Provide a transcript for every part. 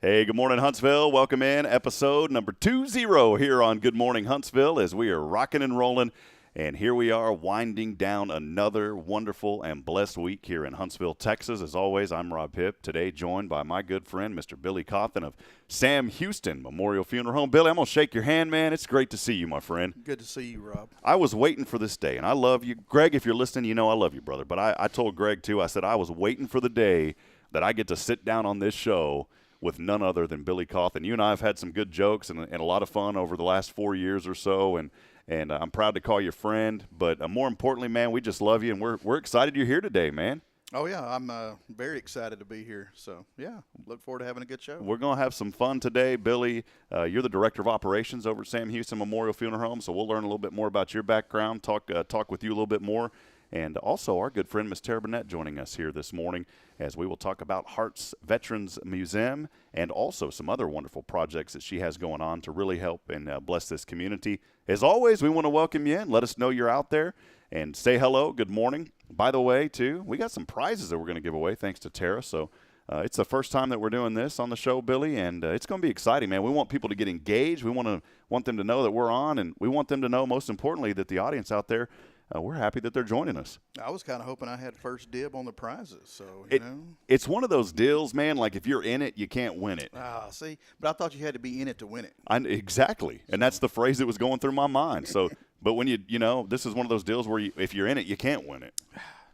Hey, good morning, Huntsville. Welcome in episode number 20 here on Good Morning Huntsville as we are rocking and rolling. And here we are winding down another wonderful and blessed week here in Huntsville, Texas. As always, I'm Rob Hipp, today joined by my good friend, Mr. Billy Cawthon of Sam Houston Memorial Funeral Home. Billy, I'm going to shake your hand, man. It's great to see you, my friend. Good to see you, Rob. I was waiting for this day, and I love you. Greg, if you're listening, you know I love you, brother. But I told Greg, too, I said I was waiting for the day that I get to sit down on this show with none other than Billy Cawthon. You and I have had some good jokes and a lot of fun over the last 4 years or so, and I'm proud to call you friend. But more importantly, man, we just love you, and we're excited you're here today, man. Oh, yeah, I'm very excited to be here. So, yeah, look forward to having a good show. We're going to have some fun today. Billy, you're the Director of Operations over at Sam Houston Memorial Funeral Home, so we'll learn a little bit more about your background, talk with you a little bit more. And also our good friend, Miss Tara Burnett, joining us here this morning as we will talk about Hearts Veterans Museum and also some other wonderful projects that she has going on to really help and bless this community. As always, we want to welcome you in. Let us know you're out there and say hello. Good morning. By the way, too, we got some prizes that we're going to give away thanks to Tara. So it's the first time that we're doing this on the show, Billy, and it's going to be exciting, man. We want people to get engaged. We want them to know that we're on, and we want them to know, most importantly, that the audience out there, we're happy that they're joining us. I was kind of hoping I had first dib on the prizes, so, It's one of those deals, man, like if you're in it, you can't win it. See, but I thought you had to be in it to win it. Exactly, and that's the phrase that was going through my mind. So, but when this is one of those deals where if you're in it, you can't win it.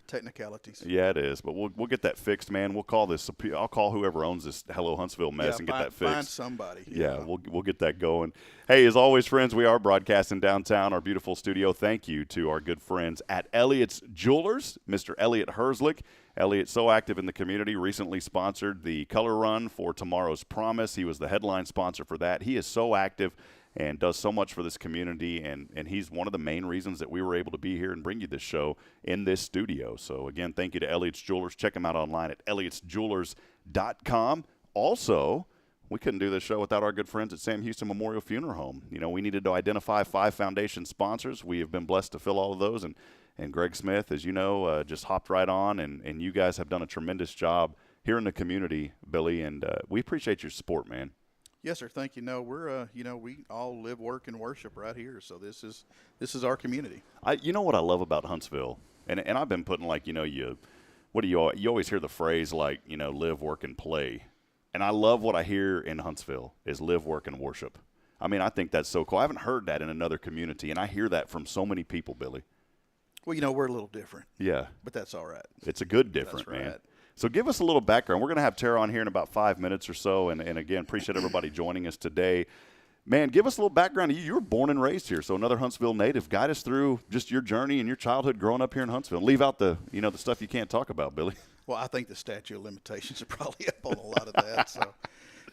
Technicalities. Yeah, it is, but we'll get that fixed, man. We'll call this. I'll call whoever owns this Hello Huntsville mess and get that fixed. Find somebody. Yeah, we'll get that going. Hey, as always, friends, we are broadcasting downtown, our beautiful studio. Thank you to our good friends at Elliott's Jewelers, Mr. Elliott Herzlich. Elliott, so active in the community, recently sponsored the color run for Tomorrow's Promise. He was the headline sponsor for that. He is so active and does so much for this community, and he's one of the main reasons that we were able to be here and bring you this show in this studio. So, again, thank you to Elliott's Jewelers. Check them out online at elliotsjewelers.com. Also, we couldn't do this show without our good friends at Sam Houston Memorial Funeral Home. We needed to identify 5 foundation sponsors. We have been blessed to fill all of those, and Greg Smith, as you know, just hopped right on, and you guys have done a tremendous job here in the community, Billy, and we appreciate your support, man. Yes, sir. Thank you. No, we're we all live, work, and worship right here. So this is our community. You know what I love about Huntsville, and I've been putting you always hear the phrase live, work, and play, and I love what I hear in Huntsville is live, work, and worship. I mean, I think that's so cool. I haven't heard that in another community, and I hear that from so many people, Billy. Well, we're a little different. Yeah, but that's all right. It's a good different, that's right. Man. So give us a little background. We're going to have Tara on here in about 5 minutes or so. And again, appreciate everybody joining us today. Man, give us a little background. You were born and raised here, so another Huntsville native. Guide us through just your journey and your childhood growing up here in Huntsville. Leave out the stuff you can't talk about, Billy. Well, I think the statute of limitations are probably up on a lot of that. So,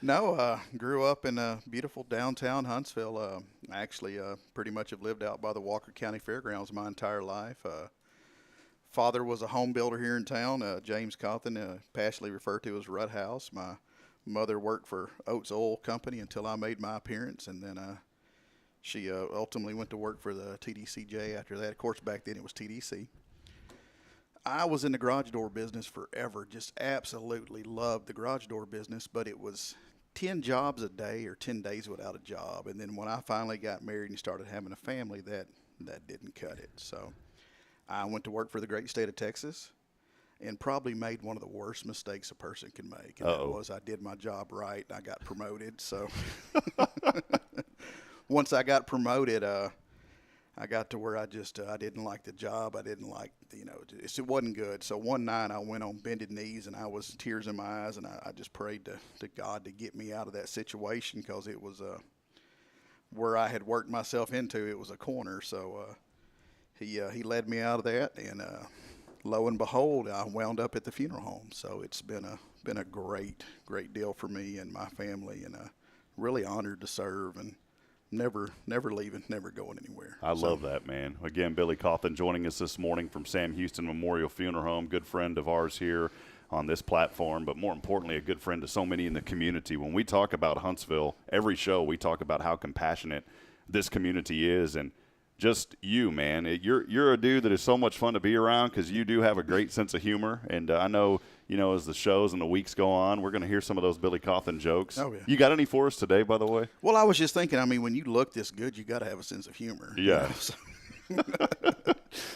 no, grew up in beautiful downtown Huntsville. Actually, pretty much have lived out by the Walker County Fairgrounds my entire life. Father was a home builder here in town, James Cawthon, passionately referred to as Rudd House. My mother worked for Oates Oil Company until I made my appearance, and then she ultimately went to work for the TDCJ after that. Of course, back then it was TDC. I was in the garage door business forever, just absolutely loved the garage door business, but it was 10 jobs a day or 10 days without a job. And then when I finally got married and started having a family, that didn't cut it. So I went to work for the great state of Texas and probably made one of the worst mistakes a person can make. And that was I did my job right and I got promoted. So once I got promoted, I got to where I didn't like the job. I didn't like, it wasn't good. So one night I went on bended knees and I was tears in my eyes, and I just prayed to God to get me out of that situation, because it was where I had worked myself into. It was a corner. So he led me out of that, and lo and behold, I wound up at the funeral home. So it's been a great deal for me and my family, and really honored to serve, and never leaving, never going anywhere. I love that, man. Again, Billy Cawthon joining us this morning from Sam Houston Memorial Funeral Home, good friend of ours here on this platform, but more importantly, a good friend to so many in the community. When we talk about Huntsville, every show we talk about how compassionate this community is, and just you, man. You're a dude that is so much fun to be around, because you do have a great sense of humor, and I know as the shows and the weeks go on, we're going to hear some of those Billy Cawthon jokes. Oh, yeah. You got any for us today, by the way? Well, I was just thinking, I mean, when you look this good, you got to have a sense of humor. Yeah. So.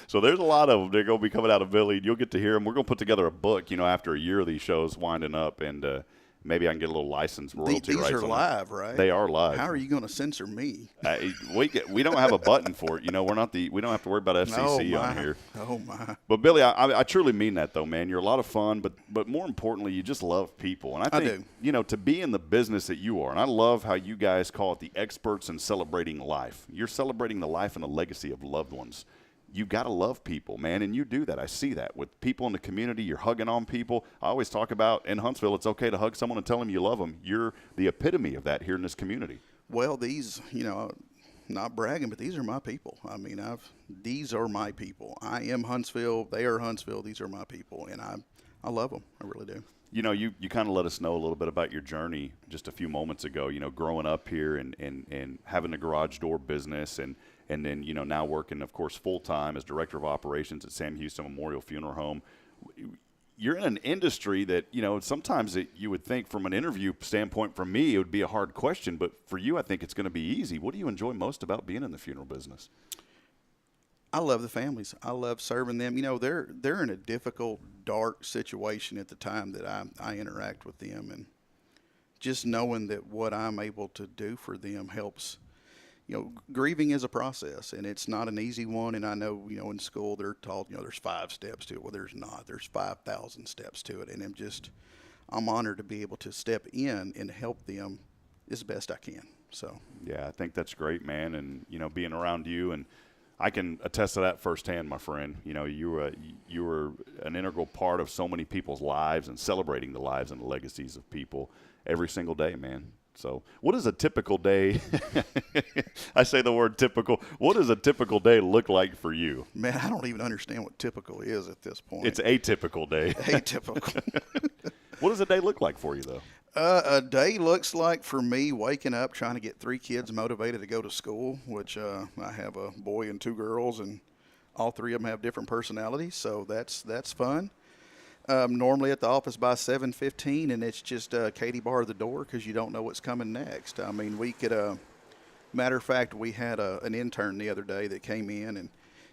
So there's a lot of them. They're going to be coming out of Billy. You'll get to hear them. We're going to put together a book, after a year of these shows winding up, and maybe I can get a little license royalty rights. These are live, right? They are live. How are you going to censor me? We don't have a button for it. We're not we don't have to worry about FCC on here. Oh my! But Billy, I truly mean that though, man. You're a lot of fun, but more importantly, you just love people. And I think to be in the business that you are, and I love how you guys call it the experts in celebrating life. You're celebrating the life and the legacy of loved ones. You got to love people, man, and you do that. I see that with people in the community. You're hugging on people. I always talk about in Huntsville, it's okay to hug someone and tell them you love them. You're the epitome of that here in this community. Well, these, not bragging, but these are my people. I mean, these are my people. I am Huntsville. They are Huntsville. These are my people, and I love them. I really do. You kind of let us know a little bit about your journey just a few moments ago, growing up here and having a garage door business and then, now working, of course, full-time as director of operations at Sam Houston Memorial Funeral Home. You're in an industry that, sometimes you would think from an interview standpoint from me, it would be a hard question. But for you, I think it's going to be easy. What do you enjoy most about being in the funeral business? I love the families. I love serving them. They're in a difficult, dark situation at the time that I interact with them. And just knowing that what I'm able to do for them helps. Grieving is a process, and it's not an easy one. And I know, in school they're taught, there's 5 steps to it. Well, there's not. There's 5,000 steps to it. And I'm honored to be able to step in and help them as best I can. So. Yeah, I think that's great, man. And, being around you, and I can attest to that firsthand, my friend. You were an integral part of so many people's lives and celebrating the lives and the legacies of people every single day, man. So what is a typical day? I say the word typical. What does a typical day look like for you? Man, I don't even understand what typical is at this point. It's a typical day. Atypical. What does a day look like for you, though? A day looks like, for me, waking up, trying to get 3 kids motivated to go to school, which I have a boy and 2 girls, and all 3 of them have different personalities, so that's fun. Normally at the office by 7:15, and it's just Katie bar the door because you don't know what's coming next. I mean, we could matter of fact, we had an intern the other day that came in, and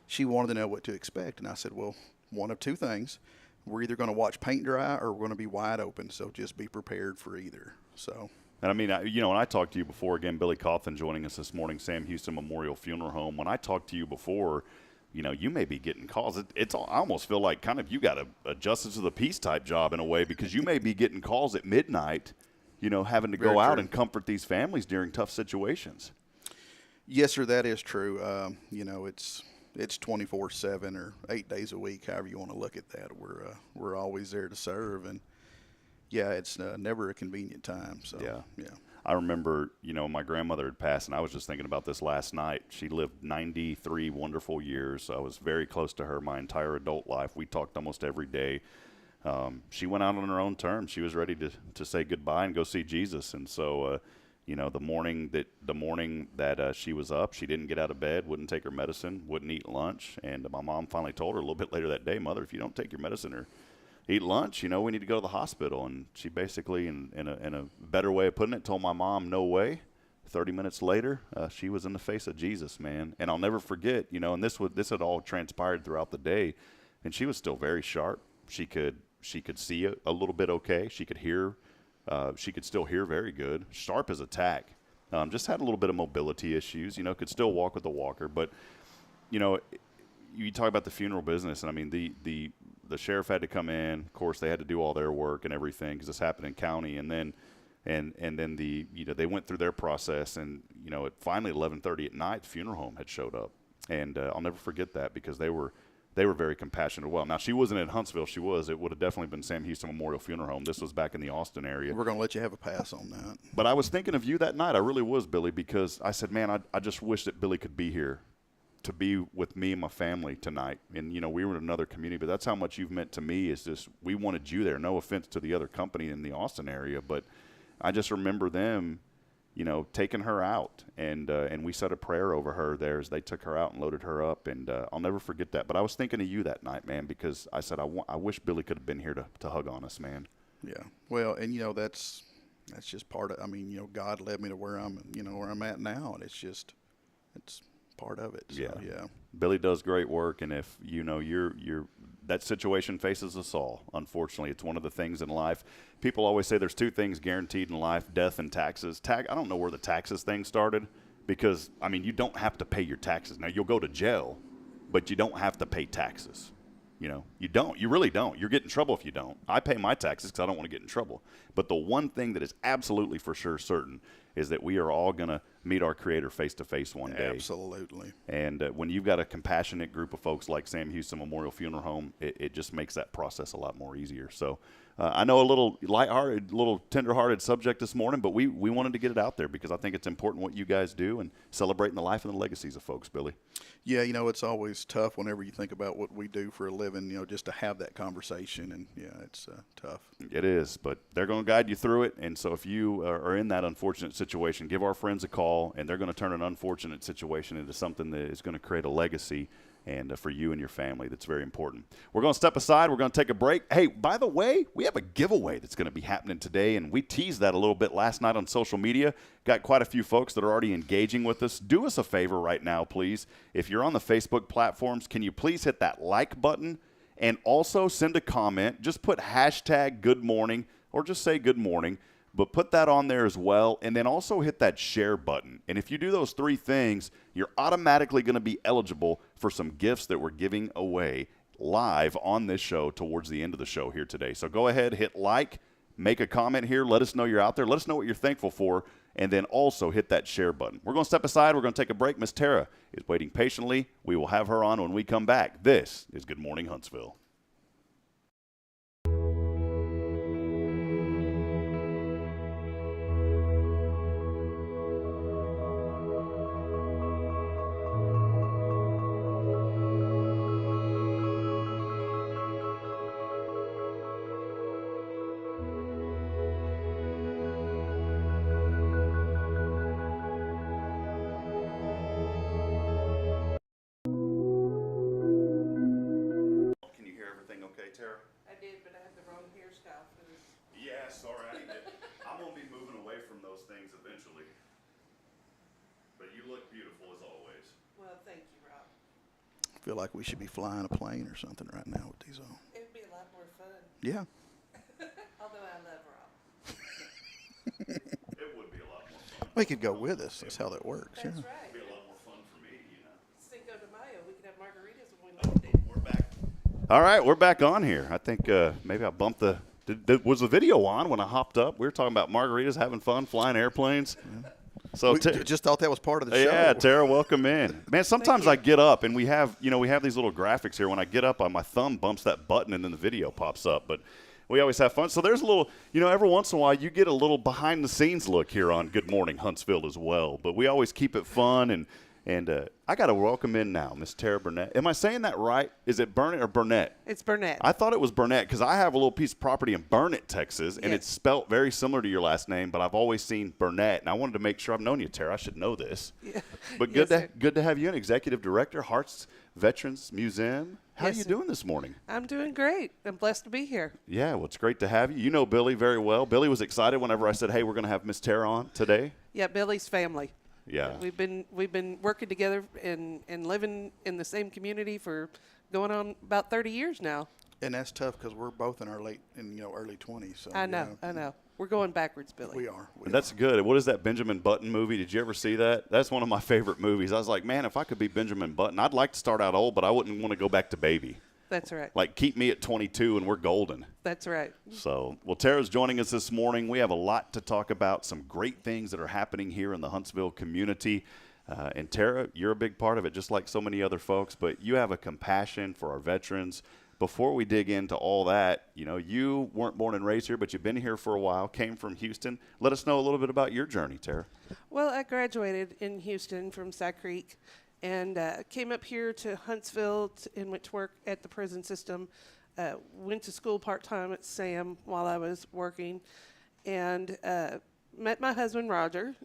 she wanted to know what to expect. And I said, well, one of 2 things. We're either going to watch paint dry or we're going to be wide open, so just be prepared for either. So. And I mean, when I talked to you before, again, Billy Cawthon joining us this morning, Sam Houston Memorial Funeral Home. When I talked to you before, you may be getting calls. I almost feel like kind of you got a justice of the peace type job in a way, because you may be getting calls at midnight, having to go out and comfort these families during tough situations. Yes, sir, that is true. It's 24/7 or 8 days a week, however you want to look at that. We're always there to serve, and yeah, it's never a convenient time. So yeah. I remember, my grandmother had passed, and I was just thinking about this last night. She lived 93 wonderful years. I was very close to her my entire adult life. We talked almost every day. She went out on her own terms. She was ready to say goodbye and go see Jesus. And so, the morning that she was up, she didn't get out of bed, wouldn't take her medicine, wouldn't eat lunch. And my mom finally told her a little bit later that day, Mother, if you don't take your medicine or eat lunch, we need to go to the hospital. And she basically, in a better way of putting it, told my mom, no way. 30 minutes later, she was in the face of Jesus, man. And I'll never forget, and this had all transpired throughout the day, and she was still very sharp. She could see a little bit okay. She could hear. She could still hear very good. Sharp as a tack. Just had a little bit of mobility issues. Could still walk with a walker. But, you talk about the funeral business, and I mean the sheriff had to come in. Of course, they had to do all their work and everything because this happened in county. And then they went through their process, and at finally 11:30 at night, the funeral home had showed up, and I'll never forget that because they were very compassionate. Well, now she wasn't in Huntsville. It would have definitely been Sam Houston Memorial Funeral Home. This was back in the Austin area. We're going to let you have a pass on that. But I was thinking of you that night. I really was, Billy, because I said, man, I just wish that Billy could be here to be with me and my family tonight. And, we were in another community, but that's how much you've meant to me. Is just we wanted you there. No offense to the other company in the Austin area, but I just remember them, taking her out, and we said a prayer over her there as they took her out and loaded her up, and I'll never forget that. But I was thinking of you that night, man, because I said I wish Billy could have been here to hug on us, man. Yeah. Well, and that's just part of. I mean, God led me to where I'm at now, and it's part of it. So, yeah. Billy does great work, and if you're that situation faces us all. Unfortunately, it's one of the things in life. People always say there's two things guaranteed in life: death and taxes. I don't know where the taxes thing started, because I mean, you don't have to pay your taxes. Now, you'll go to jail, but you don't have to pay taxes. You don't. You really don't. You're getting in trouble if you don't. I pay my taxes because I don't want to get in trouble. But the one thing that is absolutely for sure certain is that we are all going to meet our Creator face to face one day. Absolutely. And when you've got a compassionate group of folks like Sam Houston Memorial Funeral Home, it just makes that process a lot more easier. So I know a little lighthearted, little tender-hearted subject this morning, but we wanted to get it out there because I think it's important what you guys do and celebrating the life and the legacies of folks, Billy. Yeah, it's always tough whenever you think about what we do for a living, just to have that conversation. And, yeah, it's tough. It is, but they're going to guide you through it. And so if you are in that unfortunate situation, give our friends a call, and they're going to turn an unfortunate situation into something that is going to create a legacy and for you and your family. That's very important. We're going to step aside. We're going to take a break. Hey, by the way, we have a giveaway that's going to be happening today, and we teased that a little bit last night on social media. Got quite a few folks that are already engaging with us. Do us a favor right now, please. If you're on the Facebook platforms, can you please hit that like button and also send a comment. Just put hashtag good morning or just say good morning. But put that on there as well, and then also hit that share button. And if you do those three things, you're automatically going to be eligible for some gifts that we're giving away live on this show towards the end of the show here today. So go ahead, hit like, make a comment here, let us know you're out there, let us know what you're thankful for, and then also hit that share button. We're going to step aside. We're going to take a break. Miss Tara is waiting patiently. We will have her on when we come back. This is Good Morning Huntsville. Tara? I did, but I had the wrong hairstyle for this. Yeah, sorry. I'm going to be moving away from those things eventually. But you look beautiful as always. Well, thank you, Rob. I feel like we should be flying a plane or something right now with these on. It would be a lot more fun. Yeah. Although I love Rob. It would be a lot more fun. We could go with us. That's how that works. That's Yeah. right. It'd be a lot more fun for me, Cinco de Mayo, we could have margaritas when we lived it. We're back. All right, we're back on here. I think maybe I bumped the was the video on when I hopped up? We were talking about margaritas, having fun, flying airplanes. Yeah. So we just thought that was part of the show. Yeah, Tara, welcome in. Man, sometimes I get up and we have these little graphics here. When I get up, my thumb bumps that button and then the video pops up. But we always have fun. So there's a little, every once in a while you get a little behind the scenes look here on Good Morning Huntsville as well. But we always keep it fun and I got to welcome in now Miss Tara Burnett. Am I saying that right? Is it Burnett or Burnett? It's Burnett. I thought it was Burnett because I have a little piece of property in Burnett, Texas, and it's spelt very similar to your last name, but I've always seen Burnett, and I wanted to make sure I've known you, Tara. I should know this. Yeah. But good to have you in, Executive Director, Hearts Veterans Museum. How are you doing this morning? I'm doing great. I'm blessed to be here. Yeah, well, it's great to have you. You know Billy very well. Billy was excited whenever I said, hey, we're going to have Miss Tara on today. Yeah, Billy's family. Yeah. We've been working together and living in the same community for going on about 30 years now. And that's tough because we're both in our early 20s. So, I know. We're going backwards, Billy. We are. That's good. What is that Benjamin Button movie? Did you ever see that? That's one of my favorite movies. I was like, man, if I could be Benjamin Button, I'd like to start out old, but I wouldn't want to go back to baby. That's right. Like, keep me at 22 and we're golden. That's right. So, well, Tara's joining us this morning. We have a lot to talk about, some great things that are happening here in the Huntsville community. And Tara, you're a big part of it, just like so many other folks, but you have a compassion for our veterans. Before we dig into all that, you weren't born and raised here, but you've been here for a while, came from Houston. Let us know a little bit about your journey, Tara. Well, I graduated in Houston from Sac Creek and came up here to Huntsville and went to work at the prison system. Went to school part-time at SAM while I was working, and met my husband, Roger.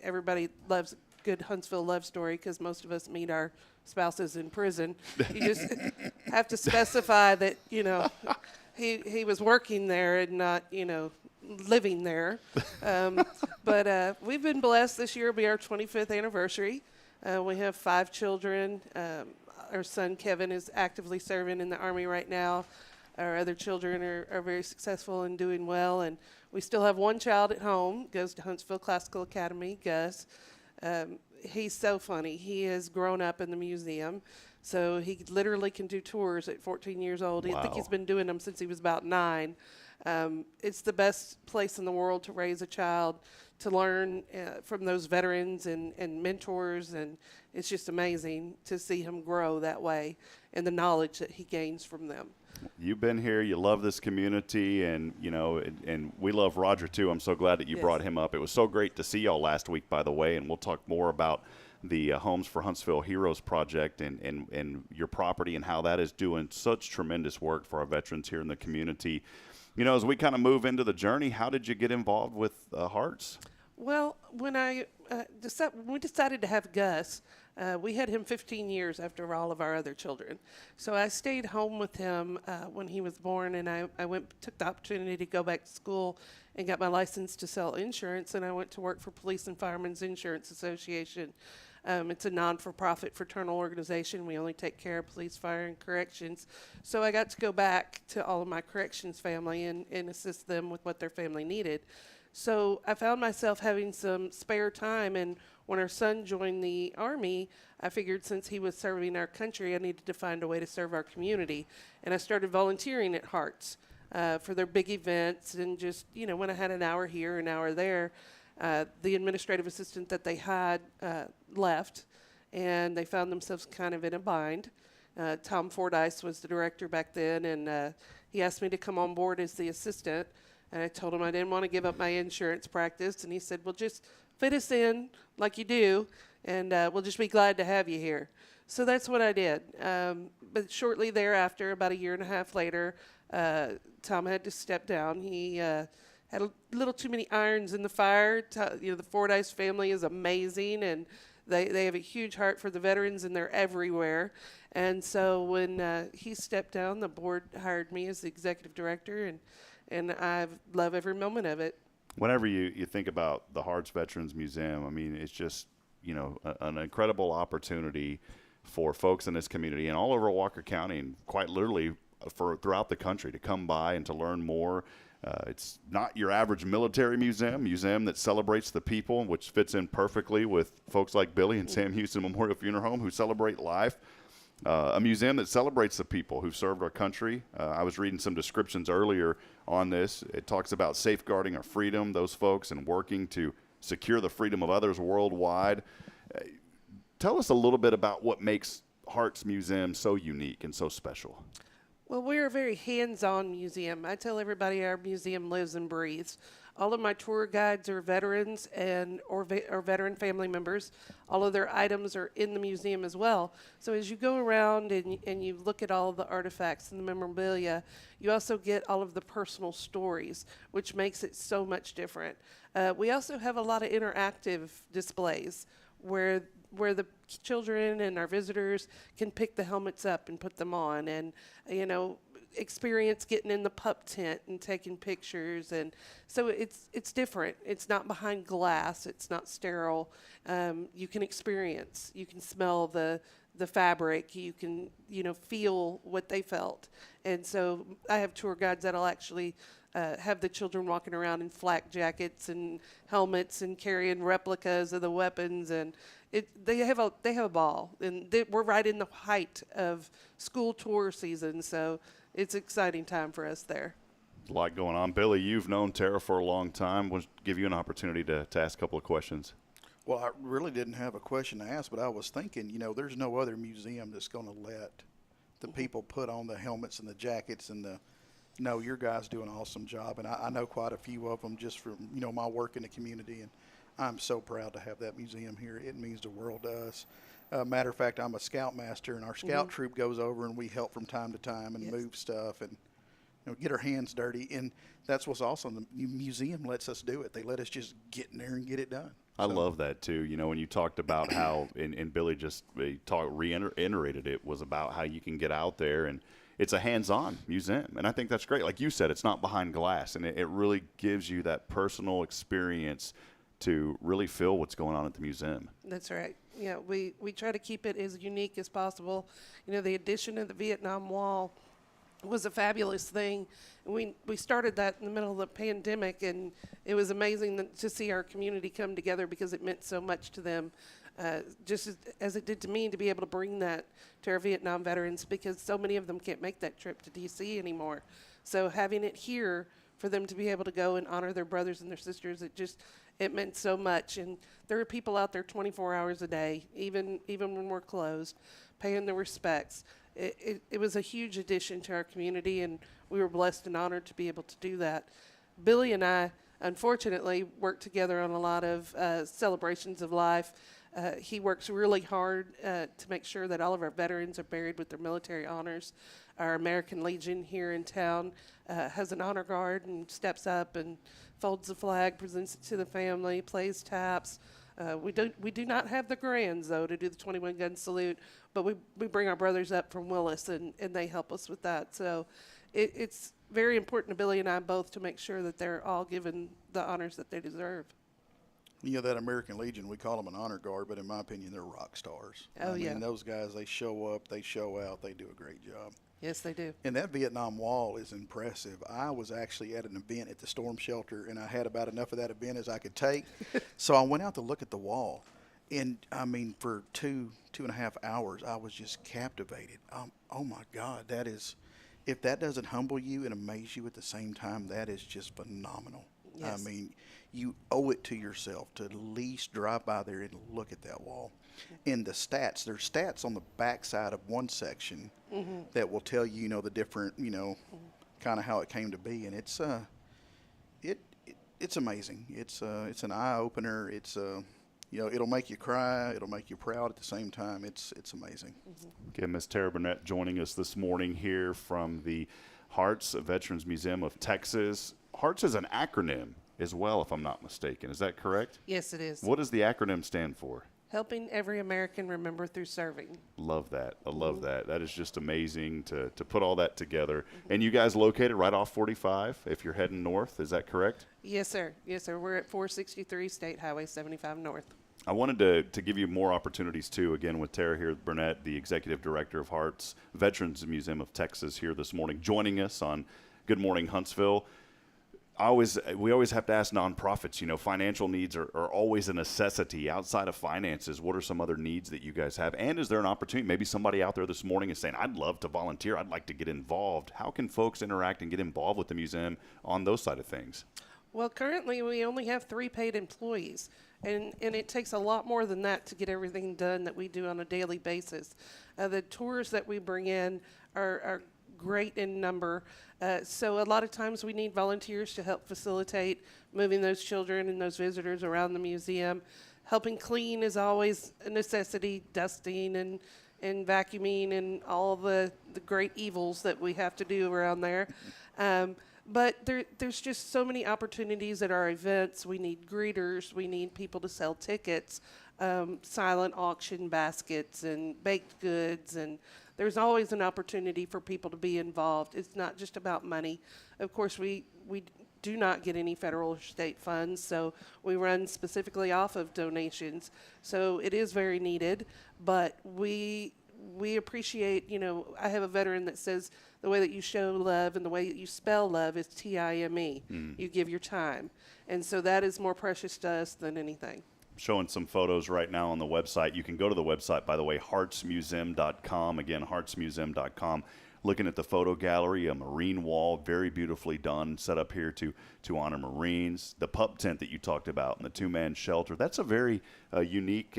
Everybody loves good Huntsville love story because most of us meet our spouses in prison. You just have to specify that, he was working there and not, living there. But we've been blessed. This year will be our 25th anniversary. We have 5 children. Our son, Kevin, is actively serving in the Army right now. Our other children are very successful and doing well. And we still have one child at home, goes to Huntsville Classical Academy, Gus. He's so funny. He has grown up in the museum, so he literally can do tours at 14 years old. Wow. I think he's been doing them since he was about 9. It's the best place in the world to raise a child, to learn from those veterans and mentors, and it's just amazing to see him grow that way and the knowledge that he gains from them. You've been here. You love this community, and and we love Roger too. I'm so glad that you brought him up. It was so great to see y'all last week, by the way, and we'll talk more about the Homes for Huntsville Heroes project and your property and how that is doing such tremendous work for our veterans here in the community. As we kind of move into the journey, how did you get involved with Hearts? Well, when we decided to have Gus, we had him 15 years after all of our other children. So I stayed home with him when he was born, and I took the opportunity to go back to school and got my license to sell insurance, and I went to work for Police and Firemen's Insurance Association. It's a non-for-profit fraternal organization. We only take care of police, fire, and corrections. So I got to go back to all of my corrections family and assist them with what their family needed. So I found myself having some spare time, and when our son joined the Army, I figured since he was serving our country, I needed to find a way to serve our community. And I started volunteering at Hearts for their big events, and just, when I had an hour here, an hour there, the administrative assistant that they had left, and they found themselves kind of in a bind. Tom Fordyce was the director back then, and he asked me to come on board as the assistant. And I told him I didn't want to give up my insurance practice. And he said, well, just fit us in like you do, and we'll just be glad to have you here. So that's what I did. But shortly thereafter, about a year and a half later, Tom had to step down. He had a little too many irons in the fire. The Fordyce family is amazing, and they have a huge heart for the veterans, and they're everywhere. And so when he stepped down, the board hired me as the executive director, and I love every moment of it. Whenever you think about the Hearts Veterans Museum, I mean, it's just, an incredible opportunity for folks in this community and all over Walker County, and quite literally throughout the country, to come by and to learn more. It's not your average military museum that celebrates the people, which fits in perfectly with folks like Billy and Sam Houston Memorial Funeral Home, who celebrate life. A museum that celebrates the people who served our country. I was reading some descriptions earlier on this. It talks about safeguarding our freedom, those folks, and working to secure the freedom of others worldwide. Tell us a little bit about what makes Hearts Museum so unique and so special. Well, we're a very hands-on museum. I tell everybody our museum lives and breathes. All of my tour guides are veterans or veteran family members. All of their items are in the museum as well. So as you go around and you look at all of the artifacts and the memorabilia, you also get all of the personal stories, which makes it so much different. We also have a lot of interactive displays where the children and our visitors can pick the helmets up and put them on, and experience getting in the pup tent and taking pictures. And so it's different. It's not behind glass. It's not sterile. You can experience. You can smell the fabric. You can feel what they felt. And so I have tour guides that'll actually have the children walking around in flak jackets and helmets and carrying replicas of the weapons, and they have a ball. And we're right in the height of school tour season, so it's an exciting time for us there. A lot going on. Billy, you've known Tara for a long time. We'll give you an opportunity to ask a couple of questions. Well, I really didn't have a question to ask, but I was thinking, there's no other museum that's going to let the people put on the helmets and the jackets and your guys do an awesome job. And I know quite a few of them just from, my work in the community, and I'm so proud to have that museum here. It means the world to us. Matter of fact, I'm a scoutmaster, and our scout troop goes over and we help from time to time and move stuff. And get our hands dirty. And that's what's awesome. The museum lets us do it. They let us just get in there and get it done. I love that too. When you talked about how, and Billy just reiterated it, was about how you can get out there and it's a hands-on museum. And I think that's great. Like you said, it's not behind glass, and it really gives you that personal experience to really feel what's going on at the museum. That's right. Yeah, we try to keep it as unique as possible. The addition of the Vietnam Wall was a fabulous thing. We started that in the middle of the pandemic, and it was amazing to see our community come together because it meant so much to them, just as it did to me, to be able to bring that to our Vietnam veterans, because so many of them can't make that trip to D.C. anymore. So having it here for them to be able to go and honor their brothers and their sisters, it meant so much. And there are people out there 24 hours a day, even when we're closed, paying their respects. It was a huge addition to our community, and we were blessed and honored to be able to do that. Billy and I, unfortunately, work together on a lot of celebrations of life. He works really hard to make sure that all of our veterans are buried with their military honors. Our American Legion here in town has an honor guard and steps up and folds the flag, presents it to the family, plays taps. We do not have the grands, though, to do the 21-gun salute, but we bring our brothers up from Willis, and they help us with that. So it's very important to Billy and I both to make sure that they're all given the honors that they deserve. That American Legion, we call them an honor guard, but in my opinion, they're rock stars. Oh, I yeah. mean, those guys, they show up, they show out, they do a great job. Yes, they do. And that Vietnam Wall is impressive. I was actually at an event at the storm shelter, and I had about enough of that event as I could take. So I went out to look at the wall. And, I mean, for two and a half hours, I was just captivated. Oh, my God, if that doesn't humble you and amaze you at the same time, that is just phenomenal. Yes. I mean, you owe it to yourself to at least drive by there and look at that wall. And there's stats on the backside of one section that will tell you, the different, kind of how it came to be. And it's amazing. It's an eye opener. It'll make you cry. It'll make you proud at the same time. It's amazing. Again, Ms. Tara Burnett joining us this morning here from the Hearts Veterans Museum of Texas. Hearts is an acronym as well, if I'm not mistaken. Is that correct? Yes, it is. What does the acronym stand for? Helping every American remember through serving. Love that. I love that. That is just amazing to put all that together. And you guys located right off 45 if you're heading north. Is that correct? Yes, sir. Yes, sir. We're at 463 State Highway 75 North. I wanted to give you more opportunities, too, again, with Tara here, Burnett, the Executive Director of Hearts Veterans Museum of Texas, here this morning, joining us on Good Morning Huntsville. We always have to ask nonprofits, financial needs are always a necessity. Outside of finances, what are some other needs that you guys have? And is there an opportunity? Maybe somebody out there this morning is saying, I'd love to volunteer. I'd like to get involved. How can folks interact and get involved with the museum on those side of things? Well, currently we only have 3 paid employees, and it takes a lot more than that to get everything done that we do on a daily basis. The tours that we bring in are great in number. So a lot of times we need volunteers to help facilitate moving those children and those visitors around the museum. Helping clean is always a necessity, dusting and vacuuming and all the great evils that we have to do around there. But there's just so many opportunities at our events. We need greeters. We need people to sell tickets, silent auction baskets and baked goods, and there's always an opportunity for people to be involved. It's not just about money. Of course, we do not get any federal or state funds, so we run specifically off of donations. So it is very needed, but we appreciate, I have a veteran that says the way that you show love and the way that you spell love is T-I-M-E. You give your time. And so that is more precious to us than anything. Showing some photos right now on the website. You can go to the website, by the way, heartsmuseum.com. Again, heartsmuseum.com. Looking at the photo gallery, a Marine wall, very beautifully done, set up here to honor Marines. The pup tent that you talked about and the 2-man shelter. That's a very unique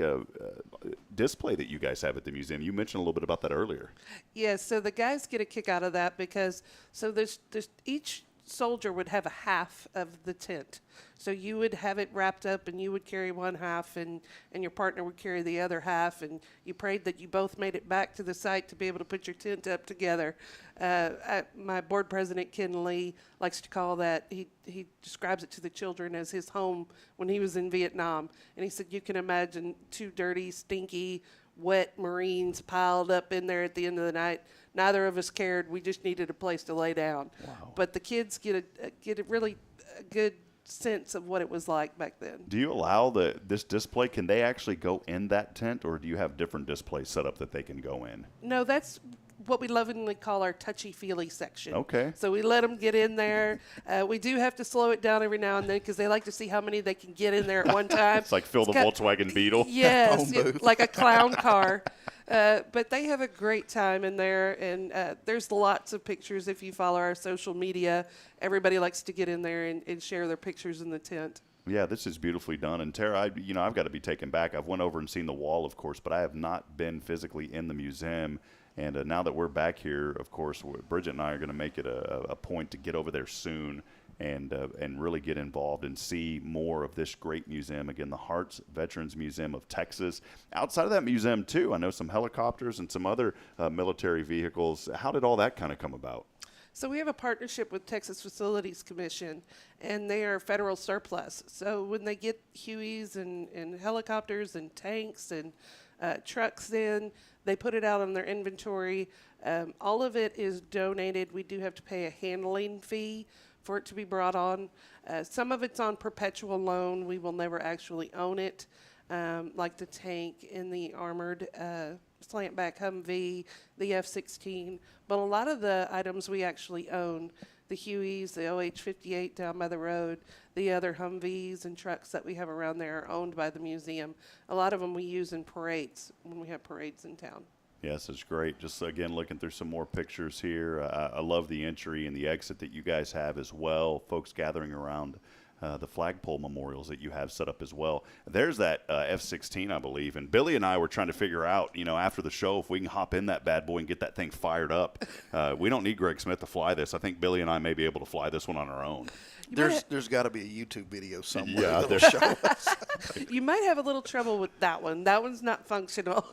display that you guys have at the museum. You mentioned a little bit about that earlier. Yes, so the guys get a kick out of that because there's each soldier would have a half of the tent. So you would have it wrapped up and you would carry one half and your partner would carry the other half, and you prayed that you both made it back to the site to be able to put your tent up together. My board president, Ken Lee, likes to call that, he describes it to the children as his home when he was in Vietnam. And he said, you can imagine two dirty, stinky, wet Marines piled up in there at the end of the night. Neither of us cared. We just needed a place to lay down. Wow. But the kids get a really good sense of what it was like back then. Do you allow this display? Can they actually go in that tent, or do you have different displays set up that they can go in? No, that's what we lovingly call our touchy-feely section. Okay. So we let them get in there. We do have to slow it down every now and then because they like to see how many they can get in there at one time. It's like fill the Volkswagen Beetle. Yes, Phone booth. like a clown car. But they have a great time in there, and there's lots of pictures. If you follow our social media, everybody likes to get in there and share their pictures in the tent. Yeah, this is beautifully done. And Tara, I've got to be taken back. I've went over and seen the wall, of course, but I have not been physically in the museum. And now that we're back here, of course, Bridget and I are going to make it a point to get over there soon and really get involved and see more of this great museum. Again, the Harts Veterans Museum of Texas. Outside of that museum, too, I know some helicopters and some other military vehicles. How did all that kind of come about? So we have a partnership with Texas Facilities Commission, and they are federal surplus. So when they get Hueys and helicopters and tanks and trucks in, they put it out on their inventory. All of it is donated. We do have to pay a handling fee for it to be brought on. Some of it's on perpetual loan. We will never actually own it, like the tank and the armored slant-back Humvee, the F-16. But a lot of the items we actually own, the Hueys, the OH-58 down by the road, the other Humvees and trucks that we have around there are owned by the museum. A lot of them we use in parades when we have parades in town. Yes, it's great. Just, again, looking through some more pictures here. I love the entry and the exit that you guys have as well. Folks gathering around the flagpole memorials that you have set up as well. There's that F-16, I believe. And Billy and I were trying to figure out, after the show, if we can hop in that bad boy and get that thing fired up. We don't need Greg Smith to fly this. I think Billy and I may be able to fly this one on our own. There's got to be a YouTube video somewhere Yeah, that'll show us. You might have a little trouble with that one. That one's not functional.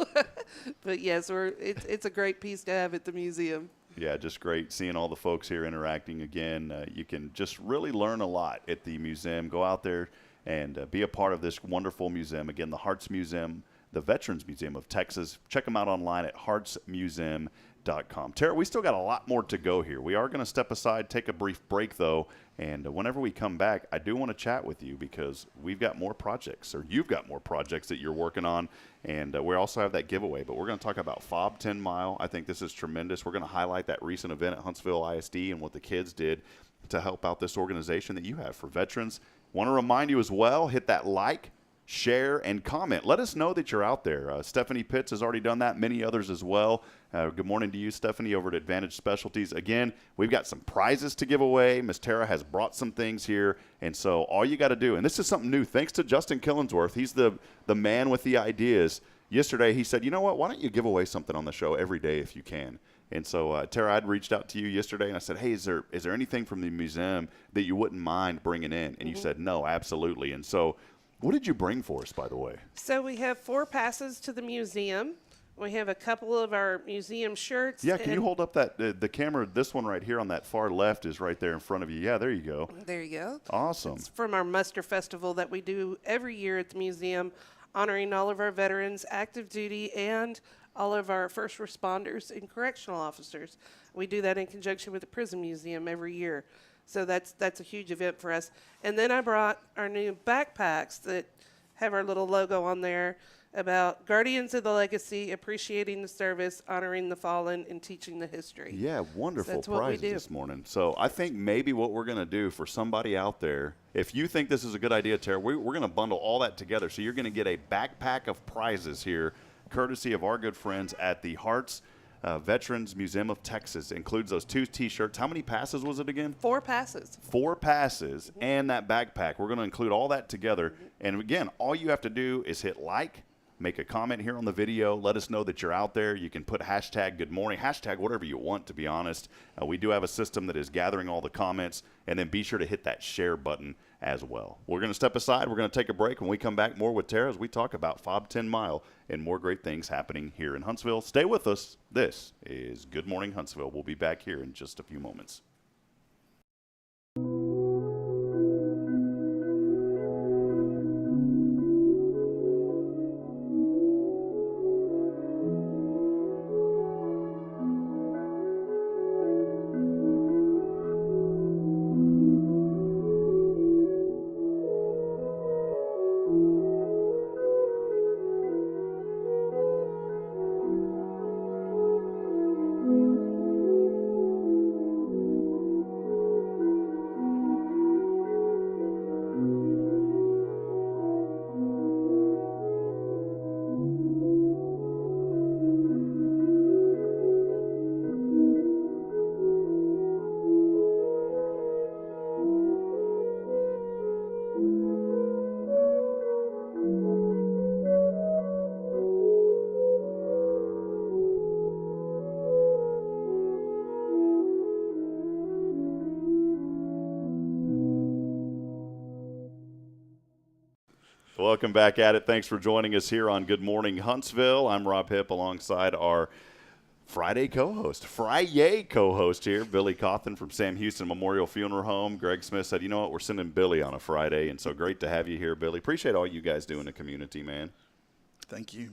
But yes, it's a great piece to have at the museum. Yeah, just great seeing all the folks here interacting again. You can just really learn a lot at the museum. Go out there and be a part of this wonderful museum. Again, the Harts Museum, the Veterans Museum of Texas. Check them out online at hartsmuseum.com. Tara, we still got a lot more to go here. We are going to step aside, take a brief break, though. And whenever we come back, I do want to chat with you because we've got more projects, or you've got more projects that you're working on. And we also have that giveaway. But we're going to talk about FOB 10 Mile. I think this is tremendous. We're going to highlight that recent event at Huntsville ISD and what the kids did to help out this organization that you have for veterans. Want to remind you as well, hit that like, share, and comment. Let us know that you're out there. Stephanie Pitts has already done that, many others as well. Good morning to you, Stephanie, over at Advantage Specialties. Again, we've got some prizes to give away. Miss Tara has brought some things here, and so all you got to do, and this is something new, thanks to Justin Killingsworth. He's the man with the ideas. Yesterday, he said, you know what, why don't you give away something on the show every day if you can? And so, Tara, I'd reached out to you yesterday, and I said, hey, is there anything from the museum that you wouldn't mind bringing in? And you said, no, absolutely. And so what did you bring for us, by the way? So we have 4 passes to the museum. We have a couple of our museum shirts. Yeah, can you hold up that the camera? This one right here on that far left is right there in front of you. Yeah, there you go. There you go. Awesome. It's from our muster festival that we do every year at the museum, honoring all of our veterans, active duty, and all of our first responders and correctional officers. We do that in conjunction with the prison museum every year. So that's a huge event for us. And then I brought our new backpacks that have our little logo on there about Guardians of the Legacy, appreciating the service, honoring the fallen, and teaching the history. Yeah, wonderful that's what we prizes do. this morning. So I think maybe what we're going to do for somebody out there, if you think this is a good idea, Tara, we're going to bundle all that together. So you're going to get a backpack of prizes here, courtesy of our good friends at the Harts Veterans Museum of Texas. It includes those 2 T-shirts. How many passes was it again? 4 passes. 4 passes and that backpack. We're going to include all that together. And again, all you have to do is hit like, make a comment here on the video. Let us know that you're out there. You can put hashtag good morning, hashtag whatever you want, to be honest. We do have a system that is gathering all the comments, and then be sure to hit that share button as well. We're going to step aside. We're going to take a break. When we come back, more with Tara as we talk about FOB 10 Mile and more great things happening here in Huntsville. Stay with us. This is Good Morning Huntsville. We'll be back here in just a few moments. Welcome back at it. Thanks for joining us here on Good Morning Huntsville. I'm Rob Hipp alongside our Friday co-host here, Billy Cawthon from Sam Houston Memorial Funeral Home. Greg Smith said, you know what, we're sending Billy on a Friday, and so great to have you here, Billy. Appreciate all you guys do in the community, man. Thank you.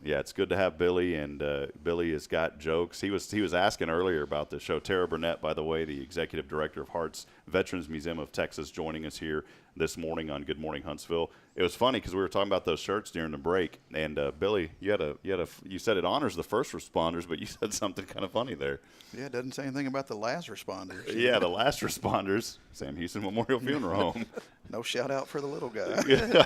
Yeah, it's good to have Billy, and Billy has got jokes. He was asking earlier about the show. Tara Burnett, by the way, the executive director of Hart's Veterans Museum of Texas, joining us here this morning on Good Morning Huntsville. It was funny because we were talking about those shirts during the break, and Billy, you said it honors the first responders, but you said something kind of funny there. Yeah, it doesn't say anything about the last responders. Yeah, the last responders, Sam Houston Memorial Funeral Home. No shout out for the little guy. Yeah.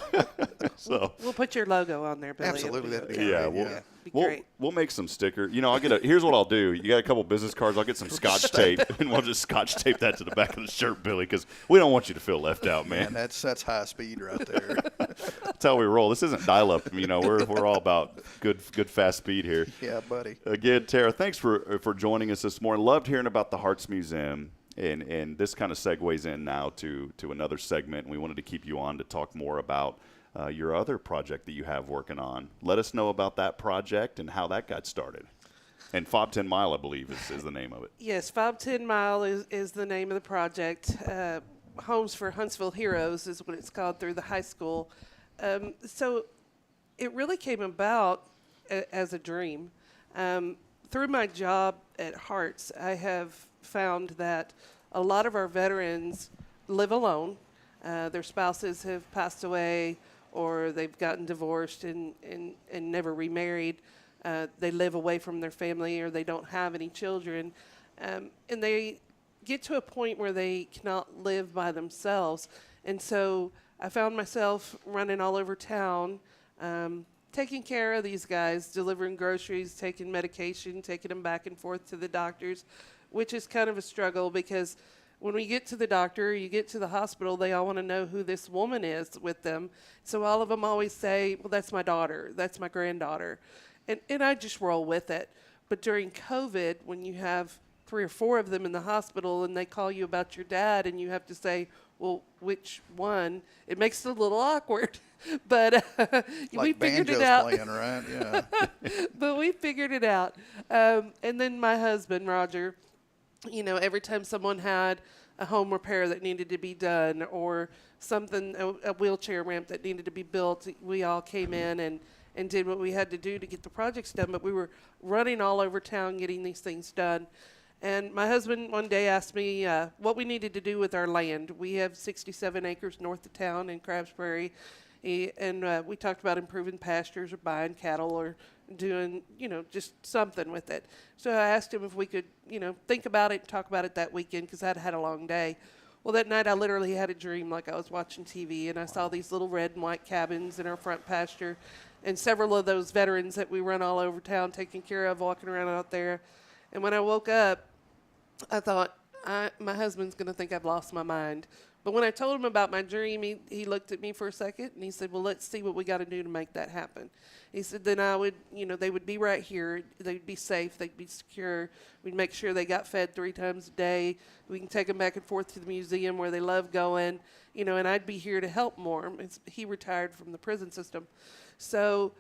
So we'll put your logo on there, Billy. Absolutely, that'd be yeah, great. We'll make some sticker. You know, here's what I'll do. You got a couple business cards. I'll get some Scotch tape, and we'll just Scotch tape that to the back of the shirt, Billy, because we don't want you to feel left out, man. That's high speed right there. That's how we roll. This isn't dial-up. You know, we're all about good fast speed here. Yeah, buddy. Again, Tara, thanks for joining us this morning. Loved hearing about the Hart's Museum. And this kind of segues in now to another segment, and we wanted to keep you on to talk more about your other project that you have working on. Let us know about that project and how that got started. And FOB 10 Mile, I believe, is the name of it. Yes, FOB 10 Mile is the name of the project. Homes for Huntsville Heroes is what it's called through the high school. So it really came about as a dream. Through my job at Hart's, I have found that a lot of our veterans live alone. Their spouses have passed away, or they've gotten divorced and never remarried. They live away from their family, or they don't have any children. And they get to a point where they cannot live by themselves. And so I found myself running all over town, taking care of these guys, delivering groceries, taking medication, taking them back and forth to the doctors, which is kind of a struggle because when we get to the doctor, you get to the hospital, they all want to know who this woman is with them. So all of them always say, well, that's my daughter, that's my granddaughter. And I just roll with it. But during COVID, when you have 3 or 4 of them in the hospital and they call you about your dad and you have to say, well, which one? It makes it a little awkward. But we figured it out. Playing, right? Yeah. But we figured it out. And then my husband, Roger, you know, every time someone had a home repair that needed to be done or something, a wheelchair ramp that needed to be built, we all came in and did what we had to do to get the projects done. But we were running all over town getting these things done. And my husband one day asked me what we needed to do with our land. We have 67 acres north of town in Crabs Prairie. And we talked about improving pastures or buying cattle or doing, you know, just something with it. So I asked him if we could, you know, think about it and talk about it that weekend because I'd had a long day. Well, that night I literally had a dream like I was watching TV, and I saw these little red and white cabins in our front pasture and several of those veterans that we run all over town taking care of, walking around out there. And when I woke up, I thought, my husband's going to think I've lost my mind. But when I told him about my dream, he looked at me for a second and he said, well, let's see what we got to do to make that happen. He said, then I would, they would be right here. They'd be safe. They'd be secure. We'd make sure they got fed 3 times a day. We can take them back and forth to the museum where they love going, and I'd be here to help more. He retired from the prison system. So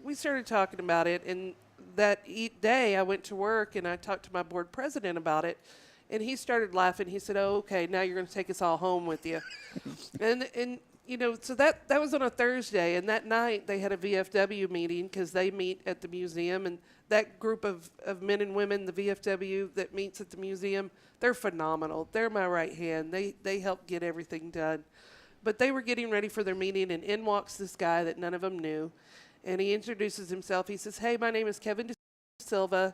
we started talking about it. And that day I went to work and I talked to my board president about it. And he started laughing. He said, oh, okay, now you're going to take us all home with you. and so that was on a Thursday. And that night they had a VFW meeting because they meet at the museum. And that group of men and women, the VFW that meets at the museum, they're phenomenal. They're my right hand. They help get everything done. But they were getting ready for their meeting, and in walks this guy that none of them knew. And he introduces himself. He says, hey, my name is Kevin De Silva.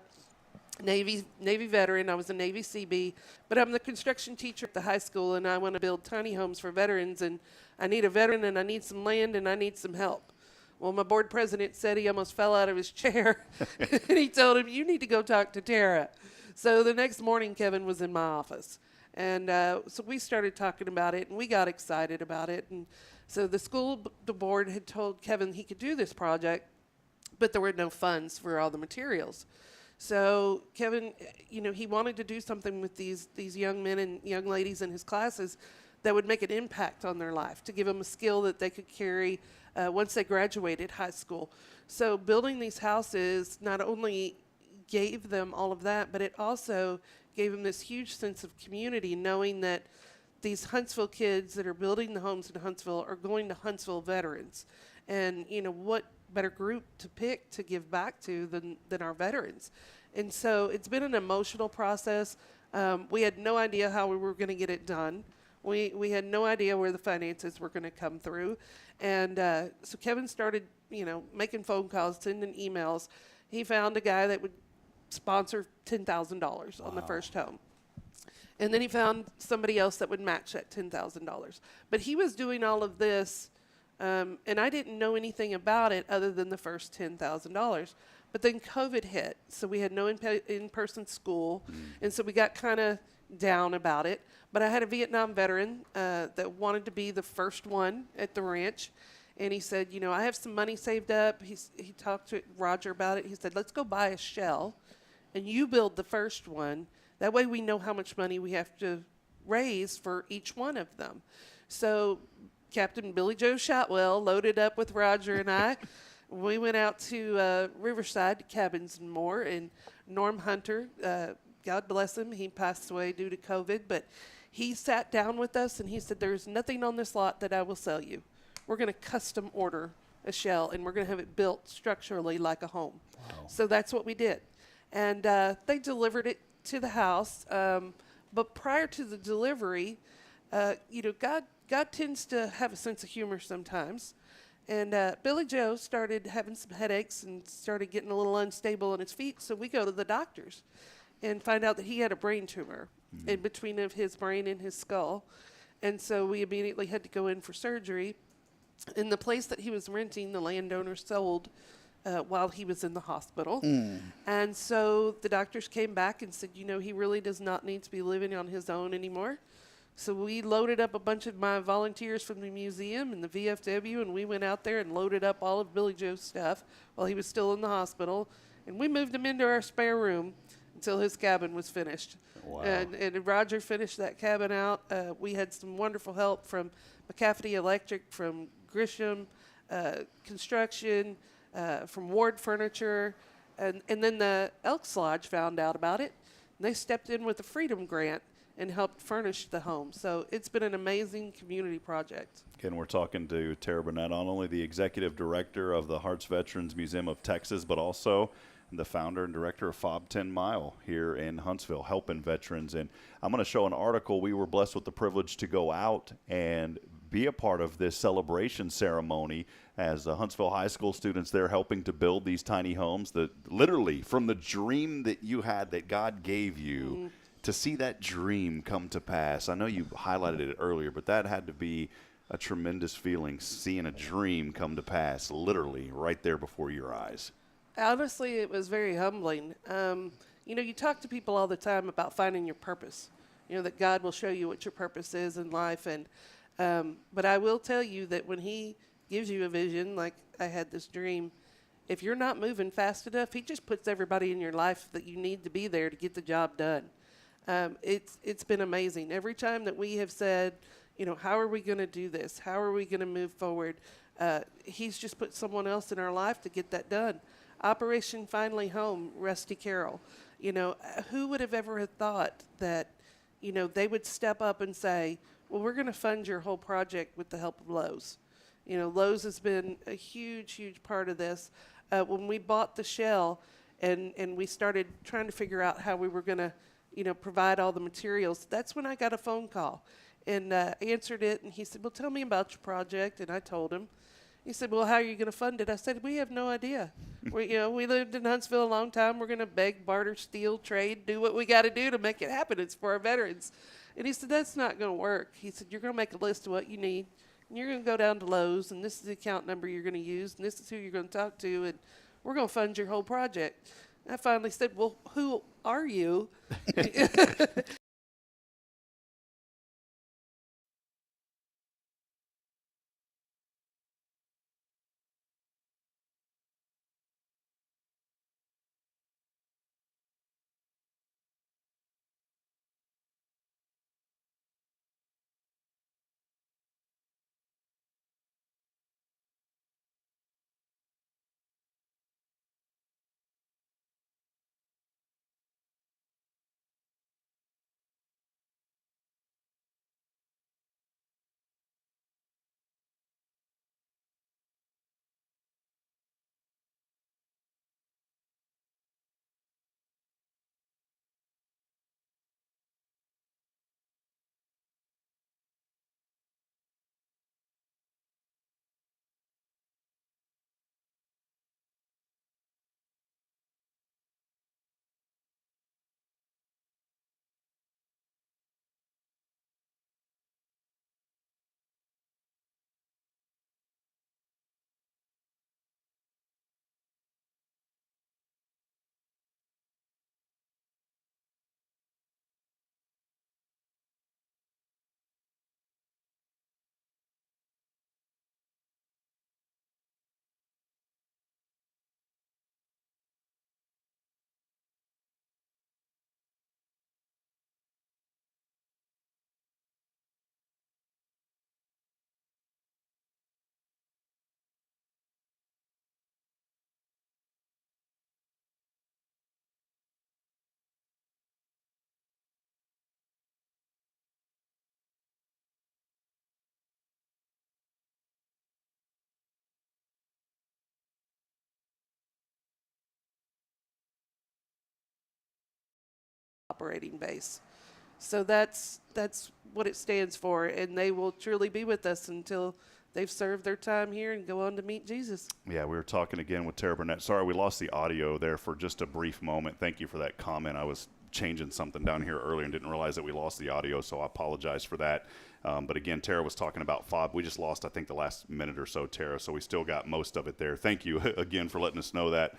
Navy veteran. I was a Navy CB, but I'm the construction teacher at the high school, and I want to build tiny homes for veterans, and I need a veteran, and I need some land, and I need some help. Well, my board president said he almost fell out of his chair, and he told him, you need to go talk to Tara. So the next morning, Kevin was in my office, and so we started talking about it, and we got excited about it. And so the board had told Kevin he could do this project, but there were no funds for all the materials. So Kevin, he wanted to do something with these young men and young ladies in his classes that would make an impact on their life, to give them a skill that they could carry once they graduated high school. So building these houses not only gave them all of that, but it also gave them this huge sense of community, knowing that these Huntsville kids that are building the homes in Huntsville are going to Huntsville veterans. And, what better group to pick to give back to than our veterans. And so it's been an emotional process. We had no idea how we were going to get it done. We had no idea where the finances were going to come through. And so Kevin started, making phone calls, sending emails. He found a guy that would sponsor $10,000 on the first home. And then he found somebody else that would match that $10,000. But he was doing all of this, and I didn't know anything about it other than the first $10,000. But then COVID hit, so we had no in-person school, and so we got kind of down about it. But I had a Vietnam veteran that wanted to be the first one at the ranch, and he said, I have some money saved up. He talked to Roger about it. He said, let's go buy a shell, and you build the first one. That way we know how much money we have to raise for each one of them. So Captain Billy Joe Shotwell loaded up with Roger and I. We went out to Riverside to Cabins and More, and Norm Hunter, God bless him, he passed away due to COVID, but he sat down with us and he said, there's nothing on this lot that I will sell you. We're going to custom order a shell, and we're going to have it built structurally like a home. Wow. So that's what we did. And they delivered it to the house. But prior to the delivery, God tends to have a sense of humor sometimes. And Billy Joe started having some headaches and started getting a little unstable on his feet. So we go to the doctors and find out that he had a brain tumor in between of his brain and his skull. And so we immediately had to go in for surgery. In the place that he was renting, the landowner sold while he was in the hospital. And so the doctors came back and said, he really does not need to be living on his own anymore. So we loaded up a bunch of my volunteers from the museum and the VFW, and we went out there and loaded up all of Billy Joe's stuff while he was still in the hospital. And we moved him into our spare room until his cabin was finished. Wow. And Roger finished that cabin out. We had some wonderful help from McCafferty Electric, from Grisham Construction, from Ward Furniture. And then the Elks Lodge found out about it. And they stepped in with a Freedom Grant and helped furnish the home. So it's been an amazing community project. Again, we're talking to Tara Burnett, not only the executive director of the Hearts Veterans Museum of Texas, but also the founder and director of FOB 10 Mile here in Huntsville, helping veterans. And I'm going to show an article. We were blessed with the privilege to go out and be a part of this celebration ceremony as Huntsville High School students there helping to build these tiny homes that literally from the dream that you had that God gave you to see that dream come to pass. I know you highlighted it earlier, but that had to be a tremendous feeling, seeing a dream come to pass literally right there before your eyes. Honestly, it was very humbling. You talk to people all the time about finding your purpose. that God will show you what your purpose is in life. And but I will tell you that when He gives you a vision, like I had this dream, if you're not moving fast enough, He just puts everybody in your life that you need to be there to get the job done. It's been amazing. Every time that we have said, how are we going to do this? How are we going to move forward? He's just put someone else in our life to get that done. Operation Finally Home, Rusty Carroll. Who would have ever have thought that, they would step up and say, well, we're going to fund your whole project with the help of Lowe's. Lowe's has been a huge, huge part of this. When we bought the shell and we started trying to figure out how we were going to, provide all the materials, that's when I got a phone call and answered it. And he said, well, tell me about your project. And I told him. He said, well, how are you going to fund it? I said, we have no idea. We lived in Huntsville a long time. We're going to beg, barter, steal, trade, do what we got to do to make it happen. It's for our veterans. And he said, that's not going to work. He said, you're going to make a list of what you need. And you're going to go down to Lowe's, and this is the account number you're going to use, and this is who you're going to talk to, and we're going to fund your whole project. And I finally said, well, who are you? Operating base. So that's what it stands for, and they will truly be with us until they've served their time here and go on to meet Jesus. Yeah, we were talking again with Tara Burnett. Sorry, we lost the audio there for just a brief moment. Thank you for that comment. I was changing something down here earlier and didn't realize that we lost the audio, so I apologize for that. But again, Tara was talking about FOB. We just lost, I think, the last minute or so, Tara, so we still got most of it there. Thank you again for letting us know that.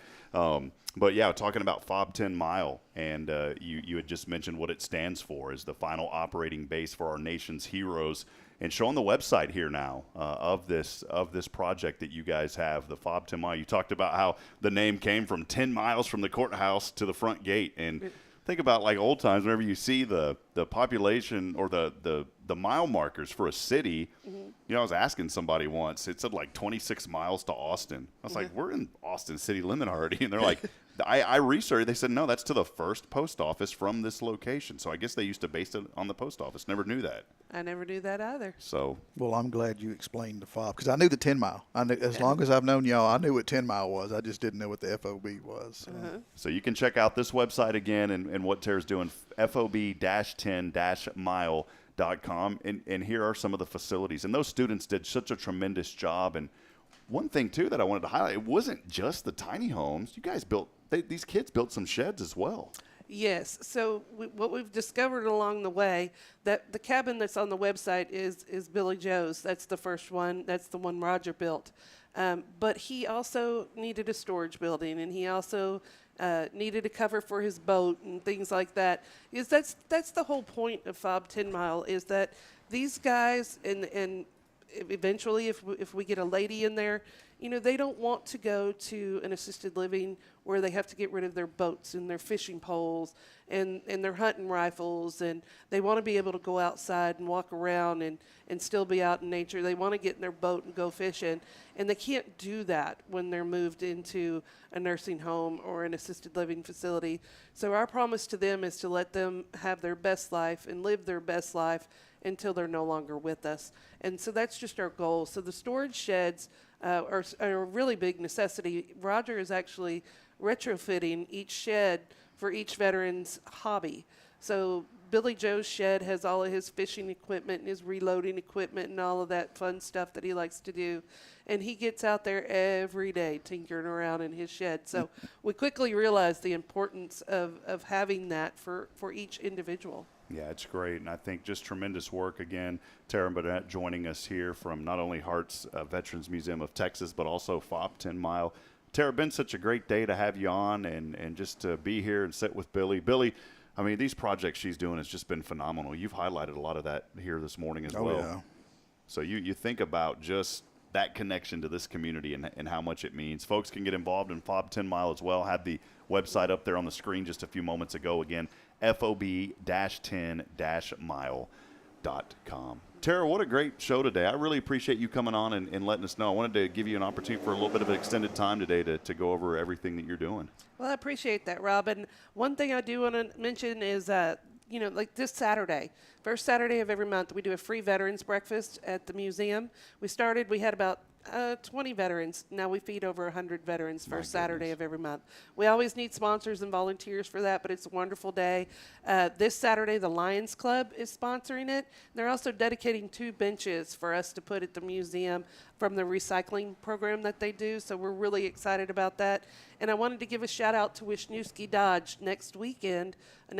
But yeah, talking about FOB 10 Mile, and you had just mentioned what it stands for, is the final operating base for our nation's heroes, and showing the website here now of this project that you guys have, the FOB 10 Mile. You talked about how the name came from 10 miles from the courthouse to the front gate, and think about like old times whenever you see the population or the mile markers for a city. Mm-hmm. I was asking somebody once, it said like 26 miles to Austin. I was like, we're in Austin city limit already. And they're like, I researched, they said, no, that's to the first post office from this location. So I guess they used to base it on the post office. Never knew that. I never knew that either. So, well, I'm glad you explained the FOB, because I knew the 10 mile. I knew, as long as I've known y'all, I knew what 10 mile was. I just didn't know what the FOB was. So you can check out this website again and what Tara's doing, FOB-10-mile.com. And here are some of the facilities. And those students did such a tremendous job. And one thing, too, that I wanted to highlight, it wasn't just the tiny homes. You guys these kids built some sheds as well. Yes. So what we've discovered along the way, that the cabin that's on the website is Billy Joe's. That's the first one. That's the one Roger built. But he also needed a storage building, and he also needed a cover for his boat and things like that. Is that's the whole point of FOB 10 Mile, is that these guys, and eventually if we get a lady in there, you know, they don't want to go to an assisted living where they have to get rid of their boats and their fishing poles and their hunting rifles, and they want to be able to go outside and walk around and still be out in nature. They want to get in their boat and go fishing, and they can't do that when they're moved into a nursing home or an assisted living facility. So our promise to them is to let them have their best life and live their best life until they're no longer with us. And so that's just our goal. So the storage sheds are a really big necessity. Roger is actually retrofitting each shed for each veteran's hobby. So Billy Joe's shed has all of his fishing equipment and his reloading equipment and all of that fun stuff that he likes to do. And he gets out there every day tinkering around in his shed. So we quickly realized the importance of having that for each individual. Yeah, it's great, and I think just tremendous work. Again, Tara Burnett joining us here from not only Hart's Veterans Museum of Texas, but also FOB 10 Mile. Tara, been such a great day to have you on and just to be here and sit with Billy. Billy, I mean, these projects she's doing has just been phenomenal. You've highlighted a lot of that here this morning as well. Yeah. So you think about just that connection to this community and how much it means. Folks can get involved in FOB 10 Mile as well. Had the website up there on the screen just a few moments ago. Again, FOB-10-mile.com. Tara, what a great show today. I really appreciate you coming on and letting us know. I wanted to give you an opportunity for a little bit of an extended time today to go over everything that you're doing. Well, I appreciate that, Rob. And one thing I do want to mention is, you know, like this Saturday, first Saturday of every month, we do a free veterans breakfast at the museum. We had about 20 veterans. Now we feed over 100 veterans first Saturday of every month. We always need sponsors and volunteers for that, but it's a wonderful day. This Saturday, the Lions Club is sponsoring it. They're also dedicating 2 benches for us to put at the museum from the recycling program that they do, so we're really excited about that. And I wanted to give a shout out to Wisniewski Dodge. Next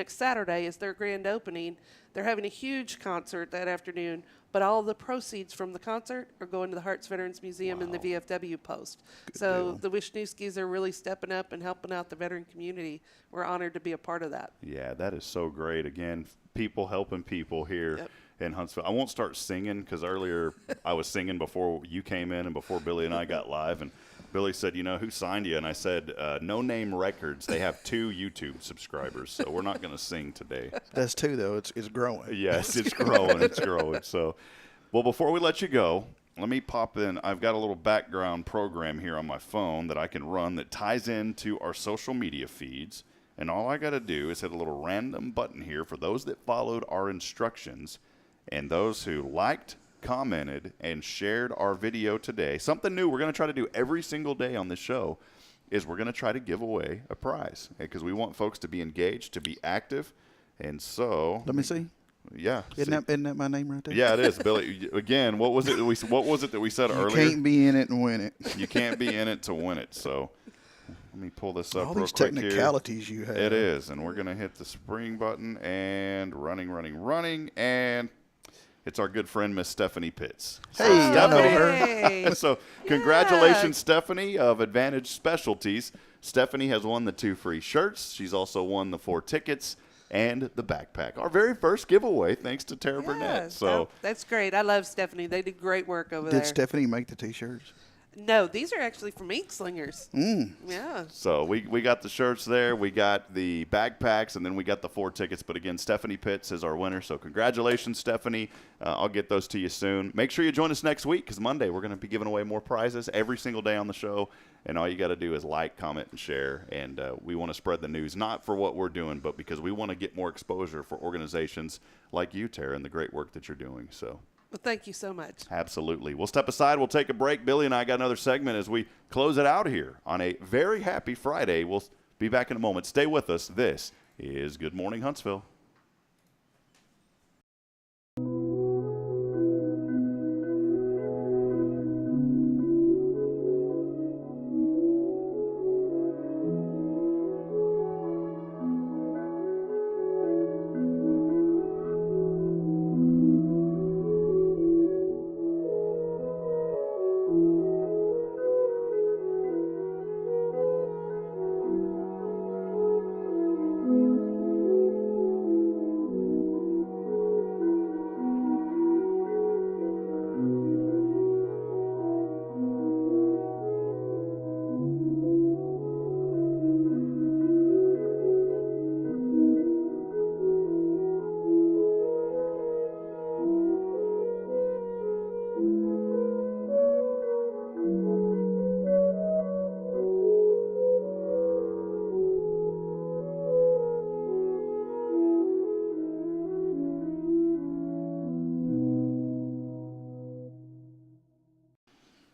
Saturday is their grand opening. They're having a huge concert that afternoon, but all the proceeds from the concert are going to the Hart's Veterans Museum and the VFW Post. So the Wisniewskis are really stepping up and helping out the veteran community. We're honored to be a part of that. Yeah, that is so great. Again, people helping people here in Huntsville. I won't start singing because earlier I was singing before you came in and before Billy and I got live. And Billy said, you know, who signed you? And I said, No Name Records. They have 2 YouTube subscribers, so we're not going to sing today. That's 2, though. It's growing. Yes, it's growing. It's growing. So, well, before we let you go, let me pop in. I've got a little background program here on my phone that I can run that ties into our social media feeds. And all I got to do is hit a little random button here for those that followed our instructions and those who liked, commented, and shared our video today. Something new we're going to try to do every single day on this show is we're going to try to give away a prize because we want folks to be engaged, to be active. And so Let me see. Yeah. Isn't that my name right there? Yeah, it is, Billy. Again, what was it that we said earlier? You can't be in it and win it. You can't be in it to win it. So let me pull this up All real these quick technicalities you have. It is, and we're going to hit the spring button and running, and it's our good friend, Miss Stephanie Pitts. Hey, I know her. Hey. So congratulations, Stephanie of Advantage Specialties. Stephanie has won the 2 free shirts. She's also won the 4 tickets and the backpack. Our very first giveaway, thanks to Tara Burnett. So that's great. I love Stephanie. They did great work over there. Did Stephanie make the T-shirts? No, these are actually from Ink Slingers. Yeah. So we got the shirts there, we got the backpacks, and then we got the 4 tickets. But again, Stephanie Pitts is our winner. So congratulations, Stephanie. I'll get those to you soon. Make sure you join us next week because Monday we're going to be giving away more prizes every single day on the show. And all you got to do is like, comment, and share. And we want to spread the news, not for what we're doing, but because we want to get more exposure for organizations like you, Tara, and the great work that you're doing. So. Well, thank you so much. Absolutely. We'll step aside. We'll take a break. Billy and I got another segment as we close it out here on a very happy Friday. We'll be back in a moment. Stay with us. This is Good Morning Huntsville.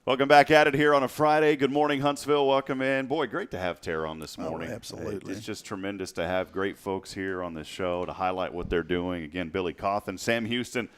Welcome back at it here on a Friday. Good morning, Huntsville. Welcome in. Boy, great to have Tara on this morning. Absolutely. It's just tremendous to have great folks here on this show to highlight what they're doing. Again, Billy Cawthon, Sam Houston,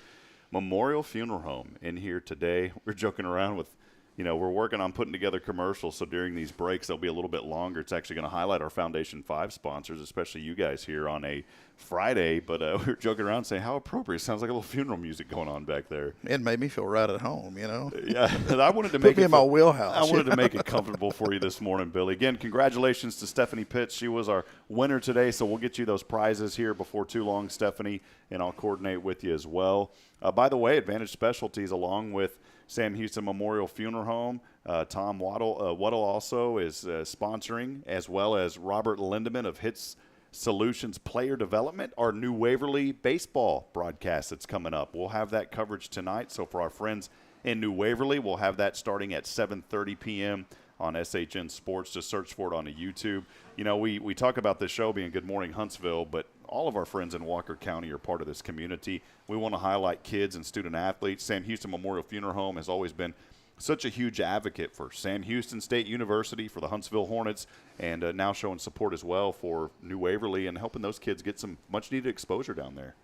Memorial Funeral Home in here today. We're joking around with, we're working on putting together commercials, so during these breaks they'll be a little bit longer. It's actually going to highlight our Foundation 5 sponsors, especially you guys here on a Friday. But we were joking around saying how appropriate. Sounds like a little funeral music going on back there. It made me feel right at home, Yeah, I wanted to Put me in my wheelhouse. I wanted to make it comfortable for you this morning, Billy. Again, congratulations to Stephanie Pitts. She was our winner today, so we'll get you those prizes here before too long, Stephanie, and I'll coordinate with you as well. By the way, Advantage Specialties, along with Sam Houston Memorial Funeral Home, Tom Waddle also is sponsoring, as well as Robert Lindeman of Hits Solutions Player Development, our new Waverly baseball broadcast that's coming up. We'll have that coverage tonight. So for our friends in New Waverly, we'll have that starting at 7:30 p.m. on SHN Sports. Just search for it on YouTube. We talk about this show being Good Morning Huntsville, but all of our friends in Walker County are part of this community. We want to highlight kids and student athletes. Sam Houston Memorial Funeral Home has always been such a huge advocate for Sam Houston State University, for the Huntsville Hornets, and now showing support as well for New Waverly and helping those kids get some much-needed exposure down there.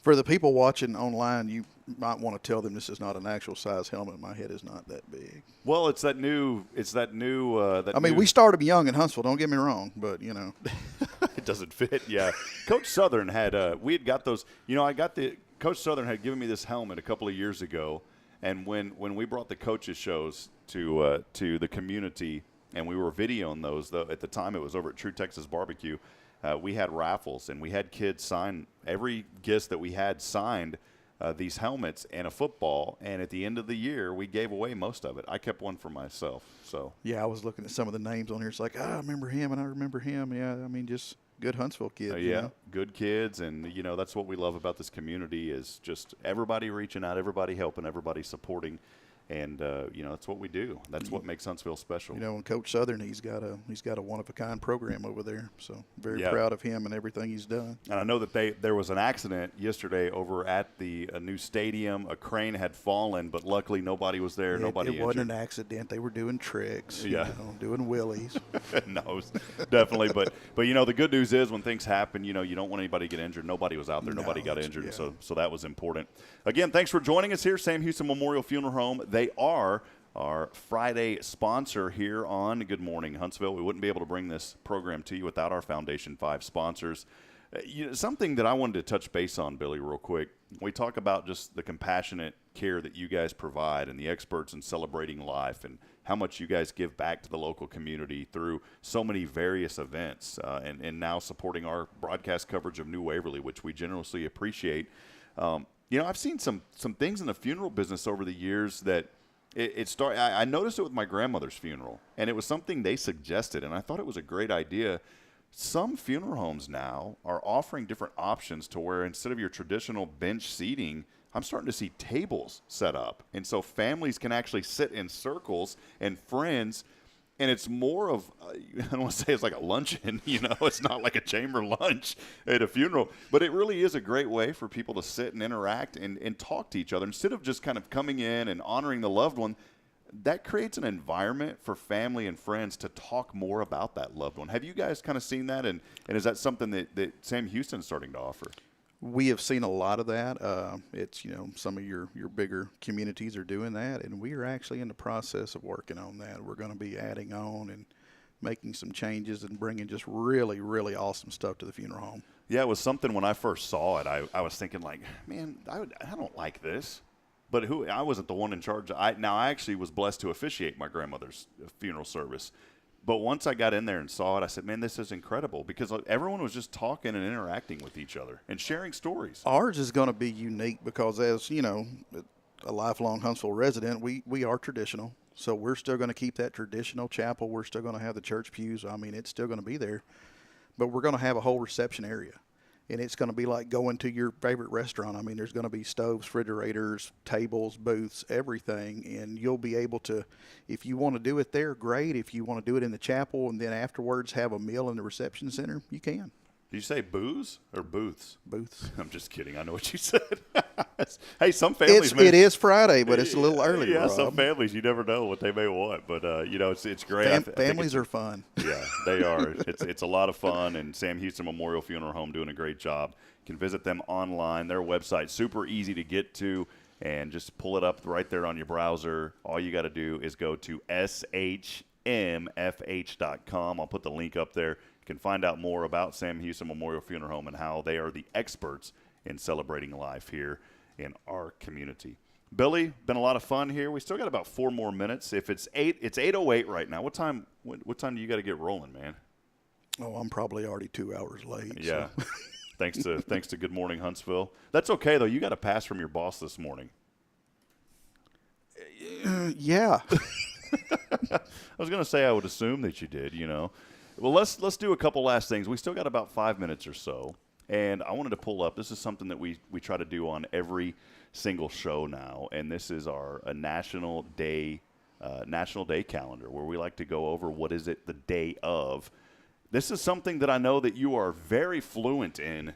For the people watching online, you might want to tell them this is not an actual size helmet. My head is not that big. Well, it's that new. We started young in Huntsville. Don't get me wrong, but it doesn't fit. Yeah, Coach Southern had. We had got those. Coach Southern had given me this helmet a couple of years ago, and when we brought the coaches shows to the community, and we were videoing those. At the time, it was over at True Texas Barbecue. We had raffles, and we had kids sign. Every guest that we had signed these helmets and a football, and at the end of the year, we gave away most of it. I kept one for myself. So yeah, I was looking at some of the names on here. It's like, I remember him, and I remember him. Yeah, just good Huntsville kids. Good kids, and that's what we love about this community is just everybody reaching out, everybody helping, everybody supporting. And that's what we do. That's what makes Huntsville special. And Coach Southern, he's got a one-of-a-kind program over there. So very proud of him and everything he's done. And I know that there was an accident yesterday over at the new stadium. A crane had fallen, but luckily nobody was there. Nobody injured. It wasn't an accident. They were doing tricks. Doing wheelies. No, definitely. But the good news is when things happen, you don't want anybody to get injured. Nobody was out there. Nobody got injured. Yeah. So that was important. Again, thanks for joining us here, Sam Houston Memorial Funeral Home. They are our Friday sponsor here on Good Morning Huntsville. We wouldn't be able to bring this program to you without our Foundation 5 sponsors. Something that I wanted to touch base on, Billy, real quick. We talk about just the compassionate care that you guys provide and the experts in celebrating life and how much you guys give back to the local community through so many various events and now supporting our broadcast coverage of New Waverly, which we generously appreciate. I've seen some things in the funeral business over the years that I noticed it with my grandmother's funeral, and it was something they suggested, and I thought it was a great idea. Some funeral homes now are offering different options to where instead of your traditional bench seating, I'm starting to see tables set up. And so families can actually sit in circles and friends. And it's more of, I don't want to say it's like a luncheon, it's not like a chamber lunch at a funeral, but it really is a great way for people to sit and interact and talk to each other. Instead of just kind of coming in and honoring the loved one, that creates an environment for family and friends to talk more about that loved one. Have you guys kind of seen that? And is that something that Sam Houston's starting to offer? We have seen a lot of that. It's, some of your bigger communities are doing that, and we are actually in the process of working on that. We're going to be adding on and making some changes and bringing just really, really awesome stuff to the funeral home. Yeah, it was something when I first saw it, I was thinking like, man, I don't like this. But I wasn't the one in charge. I actually was blessed to officiate my grandmother's funeral service. But once I got in there and saw it, I said, man, this is incredible because everyone was just talking and interacting with each other and sharing stories. Ours is going to be unique because as, a lifelong Huntsville resident, we are traditional. So we're still going to keep that traditional chapel. We're still going to have the church pews. It's still going to be there. But we're going to have a whole reception area. And it's going to be like going to your favorite restaurant. There's going to be stoves, refrigerators, tables, booths, everything. And you'll be able to, if you want to do it there, great. If you want to do it in the chapel and then afterwards have a meal in the reception center, you can. Did you say booze or booths? Booths. I'm just kidding. I know what you said. Hey, some families. It is Friday, but it's a little early. Yeah, Rob. some families, you never know what they may want, but it's great. I think Families are fun. Yeah, they are. It's a lot of fun, and Sam Houston Memorial Funeral Home doing a great job. You can visit them online. Their website, super easy to get to, and just pull it up right there on your browser. All you got to do is go to shmfh.com. I'll put the link up there. You can find out more about Sam Houston Memorial Funeral Home and how they are the experts in celebrating life here in our community. Billy, been a lot of fun here. We still got about 4 more minutes. If it's 8:08 right now. What time do you got to get rolling, man? Oh, I'm probably already 2 hours late. Yeah. So. thanks to Good Morning Huntsville. That's okay though. You got a pass from your boss this morning. Yeah. I was going to say I would assume that you did, Well, let's do a couple last things. We still got about 5 minutes or so. And I wanted to pull up. This is something that we try to do on every single show now, and this is our National Day calendar where we like to go over what is it the day of. This is something that I know that you are very fluent in,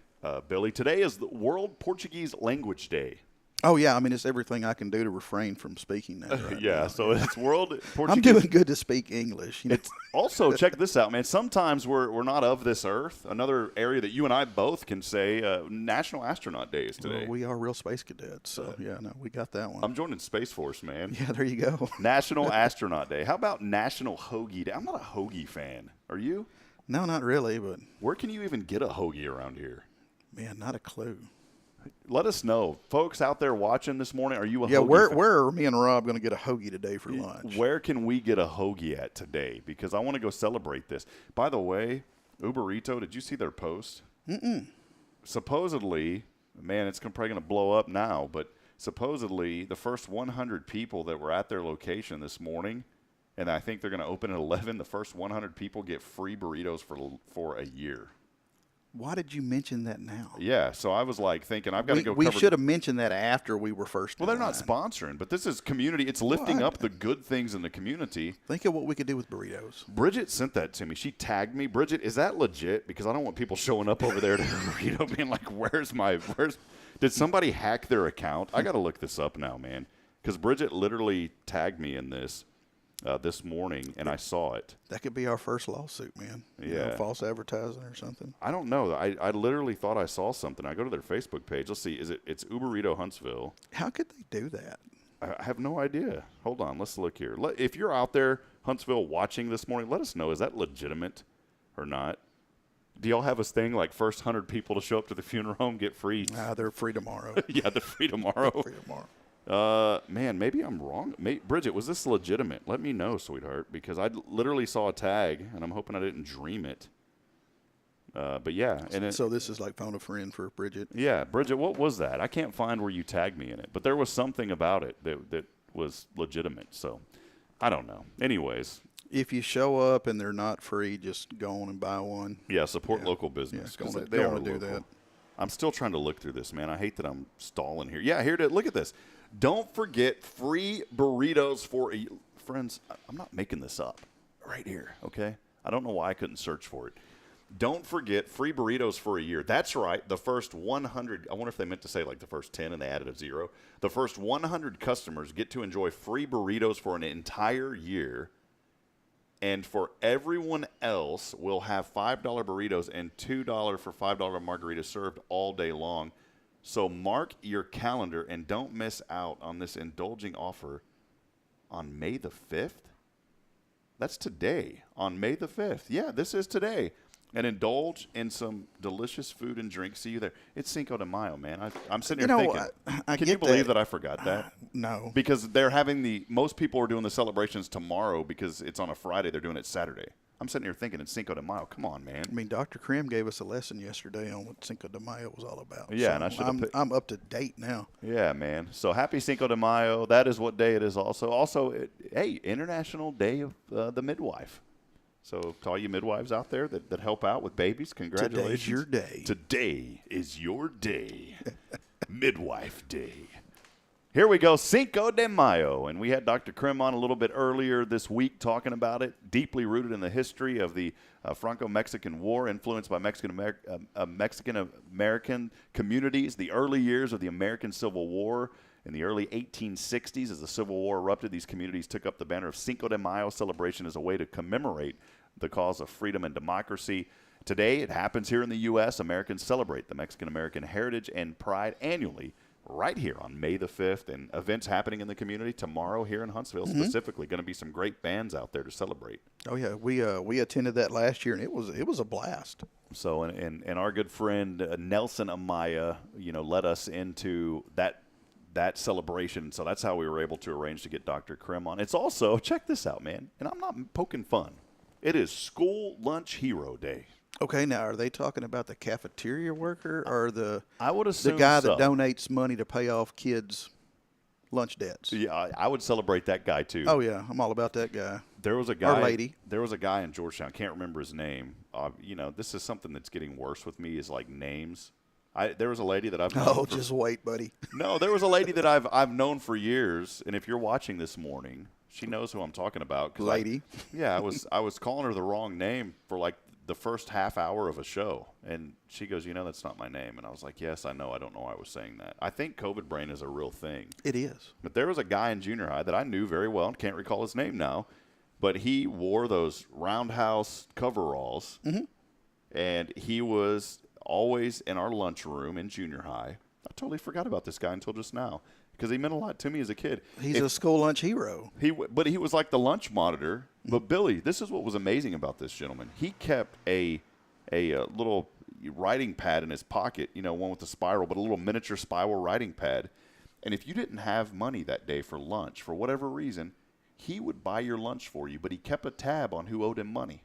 Billy. Today is the World Portuguese Language Day. Oh, yeah. I mean, it's everything I can do to refrain from speaking that right yeah, now. so it's World Portuguese. I'm doing good to speak English. It's also, check this out, man. Sometimes we're not of this earth. Another area that you and I both can say National Astronaut Day is today. Well, we are real space cadets, so, we got that one. I'm joining Space Force, man. Yeah, there you go. National Astronaut Day. How about National Hoagie Day? I'm not a hoagie fan. Are you? No, not really, but. Where can you even get a hoagie around here? Man, not a clue. Let us know. Folks out there watching this morning, are you a hoagie fan? Where are me and Rob going to get a hoagie today for lunch? Where can we get a hoagie at today? Because I want to go celebrate this. By the way, Uberito, did you see their post? Mm-mm. Supposedly, man, it's probably going to blow up now, but supposedly the first 100 people that were at their location this morning, and I think they're going to open at 11, the first 100 people get free burritos for a year. Why did you mention that now? Yeah, so I was like thinking I've got to go We cover should have mentioned that after we were first. Well, they're not sponsoring, but this is community. It's lifting up the good things in the community. Think of what we could do with burritos. Bridget sent that to me. She tagged me. Bridget, is that legit? Because I don't want people showing up over there to burrito being like, where's did somebody hack their account? I got to look this up now, man. Because Bridget literally tagged me in this morning, and I saw it. That could be our first lawsuit, man. Yeah. False advertising or something. I don't know. I literally thought I saw something. I go to their Facebook page. Let's see. It's Uberito Huntsville. How could they do that? I have no idea. Hold on. Let's look here. If you're out there, Huntsville, watching this morning, let us know. Is that legitimate or not? Do y'all have a thing like first 100 people to show up to the funeral home get free? They're free tomorrow. Yeah, they're free tomorrow. Free tomorrow. Man, maybe I'm wrong. Bridget, was this legitimate? Let me know, sweetheart, because I literally saw a tag, and I'm hoping I didn't dream it. But yeah. So this is like phone a friend for Bridget? Yeah. Bridget, what was that? I can't find where you tagged me in it, but there was something about it that was legitimate. So I don't know. Anyways. If you show up and they're not free, just go on and buy one. Yeah, support local business. Yeah, They are do local. that. I'm still trying to look through this, man. I hate that I'm stalling here. Yeah, here to look at this. Don't forget free burritos for friends. I'm not making this up. Right here, okay? I don't know why I couldn't search for it. Don't forget free burritos for a year. That's right. The first 100. I wonder if they meant to say like the first 10 and they added a 0. The first 100 customers get to enjoy free burritos for an entire year. And for everyone else, we'll have $5 burritos and $2 for $5 margaritas served all day long. So mark your calendar and don't miss out on this indulging offer on May the 5th. That's today, on May the 5th. Yeah, this is today. And indulge in some delicious food and drink. See you there. It's Cinco de Mayo, man. I'm sitting here thinking, can you believe that I forgot that? No. Because they're having most people are doing the celebrations tomorrow because it's on a Friday. They're doing it Saturday. I'm sitting here thinking it's Cinco de Mayo. Come on, man. I mean, Dr. Krim gave us a lesson yesterday on what Cinco de Mayo was all about. Yeah, so and I should have I'm up to date now. Yeah, man. So happy Cinco de Mayo. That is what day it is also. Also, hey, International Day of the Midwife. So to all you midwives out there that help out with babies, congratulations. Today's your day. Today is your day. Midwife Day. Here we go, Cinco de Mayo, and we had Dr. Krim on a little bit earlier this week talking about it, deeply rooted in the history of the Franco-Mexican War, influenced by Mexican-American communities, the early years of the American Civil War. In the early 1860s, as the Civil War erupted, these communities took up the banner of Cinco de Mayo celebration as a way to commemorate the cause of freedom and democracy. Today, it happens here in the U.S. Americans celebrate the Mexican-American heritage and pride annually right here on May the 5th, and events happening in the community tomorrow here in Huntsville specifically. Going to be some great bands out there to celebrate. Oh yeah, we attended that last year, and it was a blast. So, and our good friend Nelson Amaya, led us into that celebration. So that's how we were able to arrange to get Dr. Krim on. It's also, check this out, man, and I'm not poking fun. It is School Lunch Hero Day. Okay, now are they talking about the cafeteria worker or I would assume the guy so. that donates money to pay off kids' lunch debts? Yeah, I would celebrate that guy too. Oh yeah, I'm all about that guy. There was a guy. Or lady. There was a guy in Georgetown. Can't remember his name. This is something that's getting worse with me. Is like names. There was a lady that I've known. Oh, just wait, buddy. No, there was a lady that I've known for years, and if you're watching this morning, she knows who I'm talking about. Lady. I was calling her the wrong name for like the first half hour of a show, and she goes, that's not my name. And I was like, yes, I know. I don't know why I was saying that. I think COVID brain is a real thing. It is. But there was a guy in junior high that I knew very well, and can't recall his name now, but he wore those roundhouse coveralls, and he was always in our lunchroom in junior high. I totally forgot about this guy until just now, because he meant a lot to me as a kid. He's a school lunch hero. But he was like the lunch monitor. But Billy, this is what was amazing about this gentleman. He kept a little writing pad in his pocket, one with a spiral, but a little miniature spiral writing pad. And if you didn't have money that day for lunch, for whatever reason, he would buy your lunch for you, but he kept a tab on who owed him money.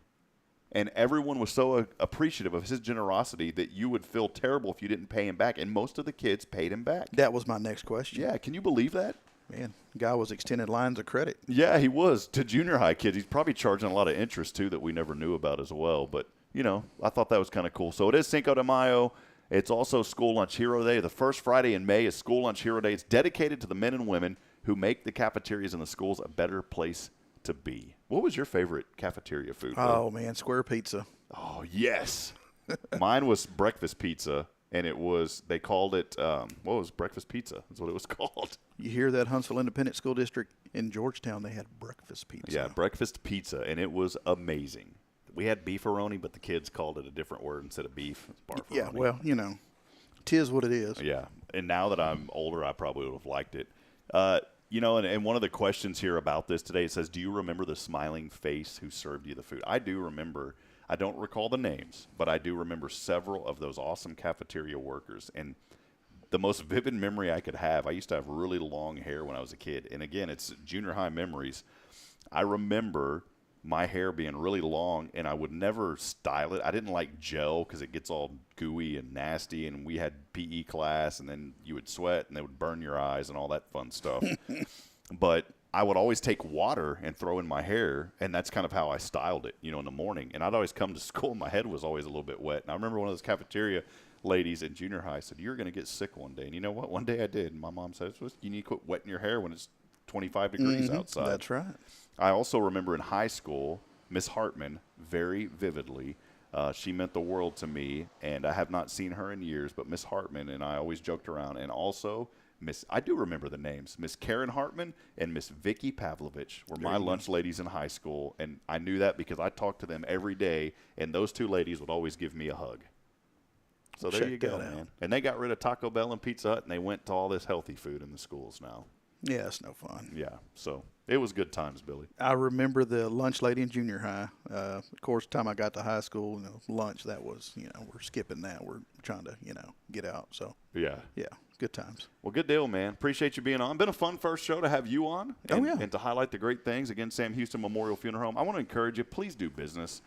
And everyone was so appreciative of his generosity that you would feel terrible if you didn't pay him back. And most of the kids paid him back. That was my next question. Yeah, can you believe that? Man, guy was extended lines of credit. Yeah, he was. To junior high kids, he's probably charging a lot of interest, too, that we never knew about as well. But, I thought that was kind of cool. So it is Cinco de Mayo. It's also School Lunch Hero Day. The first Friday in May is School Lunch Hero Day. It's dedicated to the men and women who make the cafeterias in the schools a better place to be. What was your favorite cafeteria food? Oh, man, square pizza. Oh, yes. Mine was breakfast pizza, and they called it, what was breakfast pizza? That's what it was called. You hear that, Huntsville Independent School District in Georgetown, they had breakfast pizza. Yeah, breakfast pizza, and it was amazing. We had beefaroni, but the kids called it a different word instead of beef. It's barfaroni. Yeah, well, tis what it is. Yeah, and now that I'm older, I probably would have liked it. And one of the questions here about this today, it says, do you remember the smiling face who served you the food? I do remember. I don't recall the names, but I do remember several of those awesome cafeteria workers. And the most vivid memory I could have, I used to have really long hair when I was a kid. And again, it's junior high memories. I remember my hair being really long, and I would never style it. I didn't like gel because it gets all gooey and nasty, and we had PE class, and then you would sweat, and they would burn your eyes and all that fun stuff. But I would always take water and throw in my hair, and that's kind of how I styled it, in the morning. And I'd always come to school, and my head was always a little bit wet. And I remember one of those cafeteria ladies in junior high said, you're going to get sick one day. And you know what? One day I did. And my mom said, you need to quit wetting your hair when it's 25 degrees outside. That's right. I also remember in high school, Miss Hartman, very vividly. She meant the world to me, and I have not seen her in years, but Miss Hartman and I always joked around. And also, I do remember the names. Miss Karen Hartman and Miss Vicky Pavlovich were my lunch ladies in high school, and I knew that because I talked to them every day, and those two ladies would always give me a hug. So there you go, man. And they got rid of Taco Bell and Pizza Hut, and they went to all this healthy food in the schools now. Yeah, it's no fun. Yeah, so it was good times, Billy. I remember the lunch lady in junior high. Of course, the time I got to high school, lunch, that was, we're skipping that. We're trying to, get out. So, yeah, good times. Well, good deal, man. Appreciate you being on. Been a fun first show to have you on and to highlight the great things. Again, Sam Houston Memorial Funeral Home. I want to encourage you, please do business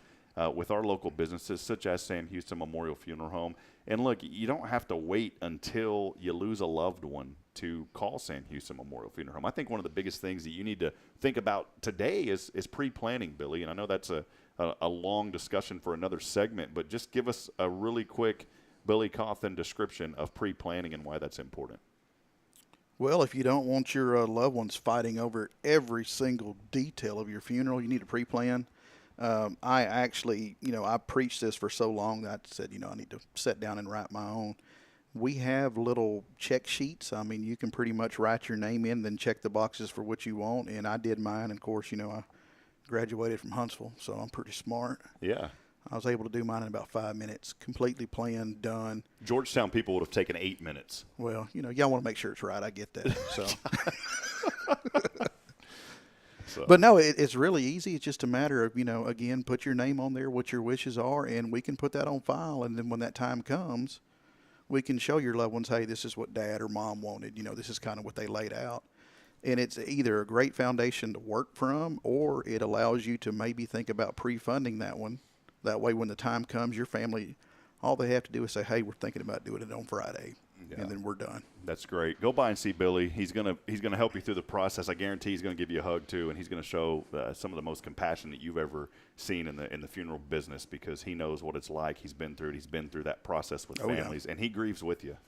with our local businesses such as Sam Houston Memorial Funeral Home. And look, you don't have to wait until you lose a loved one to call Sam Houston Memorial Funeral Home. I think one of the biggest things that you need to think about today is pre-planning, Billy. And I know that's a long discussion for another segment, but just give us a really quick Billy Cawthon description of pre-planning and why that's important. Well, if you don't want your loved ones fighting over every single detail of your funeral, you need to pre-plan. I actually, I preached this for so long that I said, I need to sit down and write my own. We have little check sheets. I mean, you can pretty much write your name in, then check the boxes for what you want. And I did mine. And of course, I graduated from Huntsville, so I'm pretty smart. Yeah. I was able to do mine in about 5 minutes, completely planned, done. Georgetown people would have taken 8 minutes. Well, y'all want to make sure it's right. I get that. So. But no, it's really easy. It's just a matter of, again, put your name on there, what your wishes are, and we can put that on file. And then when that time comes, we can show your loved ones, hey, this is what dad or mom wanted. This is kind of what they laid out. And it's either a great foundation to work from, or it allows you to maybe think about pre-funding that one. That way, when the time comes, your family, all they have to do is say, hey, we're thinking about doing it on Friday. Yeah. And then we're done. That's great. Go by and see Billy. He's gonna help you through the process. I guarantee he's gonna give you a hug too, and he's gonna show some of the most compassion that you've ever seen in the funeral business, because he knows what it's like. He's been through it. He's been through that process with families, and he grieves with you.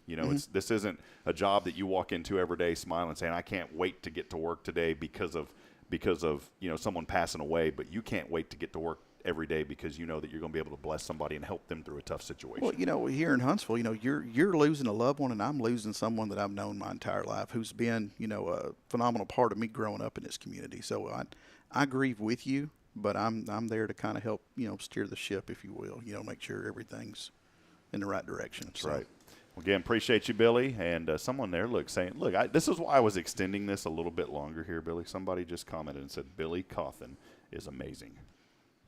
This isn't a job that you walk into every day smiling, saying, I can't wait to get to work today because of someone passing away, but you can't wait to get to work every day because you know that you're going to be able to bless somebody and help them through a tough situation. Well, here in Huntsville, you're losing a loved one, and I'm losing someone that I've known my entire life who's been, a phenomenal part of me growing up in this community. So I grieve with you, but I'm there to kind of help, steer the ship, if you will, make sure everything's in the right direction. That's right. Well, again, appreciate you, Billy. And someone there saying, this is why I was extending this a little bit longer here, Billy. Somebody just commented and said, Billy Cawthon is amazing.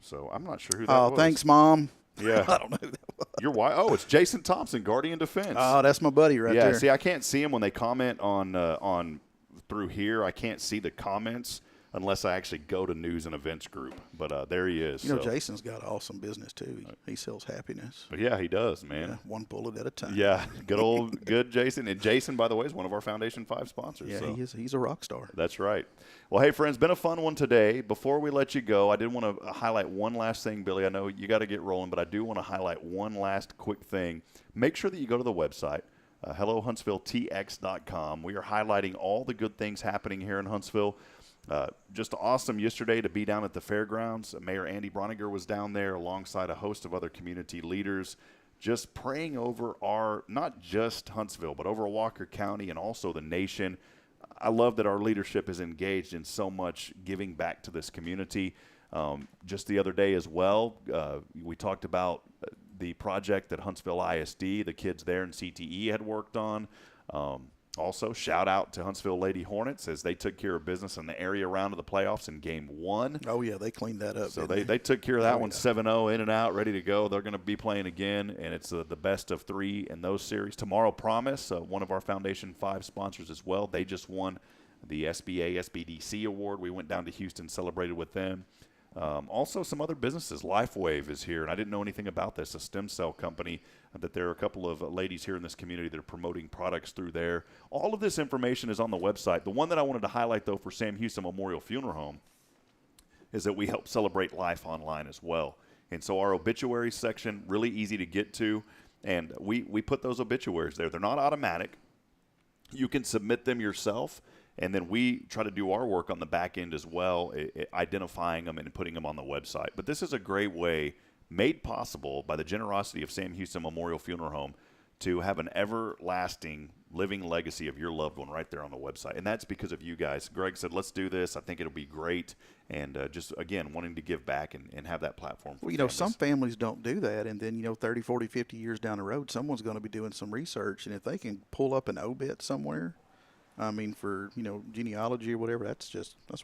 So I'm not sure who that was. Oh, thanks, Mom. Yeah. I don't know who that was. Your wife? Oh, it's Jason Thompson, Guardian Defense. Oh, that's my buddy right there. Yeah, see, I can't see him when they comment on through here. I can't see the comments unless I actually go to news and events group. But there he is. Jason's got awesome business, too. He sells happiness. But yeah, he does, man. Yeah, one bullet at a time. Yeah, good Jason. And Jason, by the way, is one of our Foundation 5 sponsors. Yeah, so. He's a rock star. That's right. Well, hey, friends, been a fun one today. Before we let you go, I did want to highlight one last thing, Billy. I know you got to get rolling, but I do want to highlight one last quick thing. Make sure that you go to the website, HelloHuntsvilleTX.com. We are highlighting all the good things happening here in Huntsville. Just awesome yesterday to be down at the fairgrounds. Mayor Andy Broniger was down there alongside a host of other community leaders, just praying over not just Huntsville, but over Walker County and also the nation. I love that our leadership is engaged in so much giving back to this community. Just the other day as well, we talked about the project that Huntsville ISD, the kids there in CTE had worked on. Also, shout out to Huntsville Lady Hornets as they took care of business in the area round of the playoffs in Game 1. Oh, yeah, they cleaned that up. So they took care of that one 7-0, in and out, ready to go. They're going to be playing again, and it's the best of 3 in those series. Tomorrow Promise, one of our Foundation 5 sponsors as well. They just won the SBA SBDC award. We went down to Houston, celebrated with them. Also, some other businesses. LifeWave is here, and I didn't know anything about this, a stem cell company, that there are a couple of ladies here in this community that are promoting products through there. All of this information is on the website. The one that I wanted to highlight, though, for Sam Houston Memorial Funeral Home is that we help celebrate life online as well. And so our obituary section, really easy to get to, and we put those obituaries there. They're not automatic. You can submit them yourself. And then we try to do our work on the back end as well, identifying them and putting them on the website. But this is a great way, made possible by the generosity of Sam Houston Memorial Funeral Home, to have an everlasting living legacy of your loved one right there on the website. And that's because of you guys. Greg said, let's do this. I think it'll be great. And just, again, wanting to give back and have that platform for families. Some families don't do that. And then, 30, 40, 50 years down the road, someone's going to be doing some research. And if they can pull up an obit somewhere, for, genealogy or whatever, that's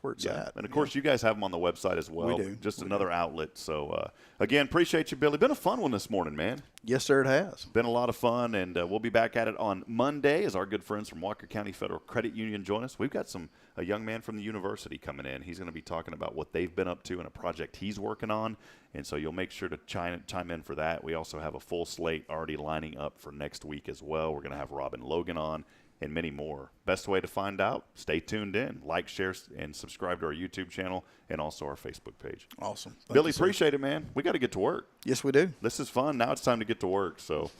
where it's at. And, of course, you guys have them on the website as well. We do. Just another outlet. So, again, appreciate you, Billy. Been a fun one this morning, man. Yes, sir, it has. Been a lot of fun, and we'll be back at it on Monday as our good friends from Walker County Federal Credit Union join us. We've got a young man from the university coming in. He's going to be talking about what they've been up to and a project he's working on, and so you'll make sure to chime in for that. We also have a full slate already lining up for next week as well. We're going to have Robin Logan on. and many more. Best way to find out, stay tuned in. Like, share, and subscribe to our YouTube channel and also our Facebook page. Awesome. Thank Billy, you, sir. appreciate it, man. We got to get to work. Yes, we do. This is fun. Now it's time to get to work. So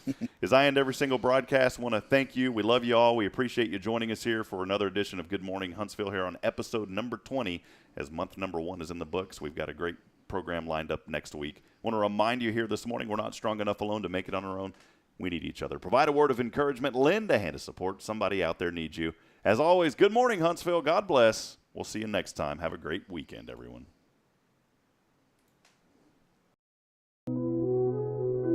as I end every single broadcast, I want to thank you. We love you all. We appreciate you joining us here for another edition of Good Morning Huntsville here on episode number 20. As month number 1 is in the books, we've got a great program lined up next week. I want to remind you here this morning, we're not strong enough alone to make it on our own. We need each other. Provide a word of encouragement. Lend a hand of support. Somebody out there needs you. As always, good morning, Huntsville. God bless. We'll see you next time. Have a great weekend, everyone.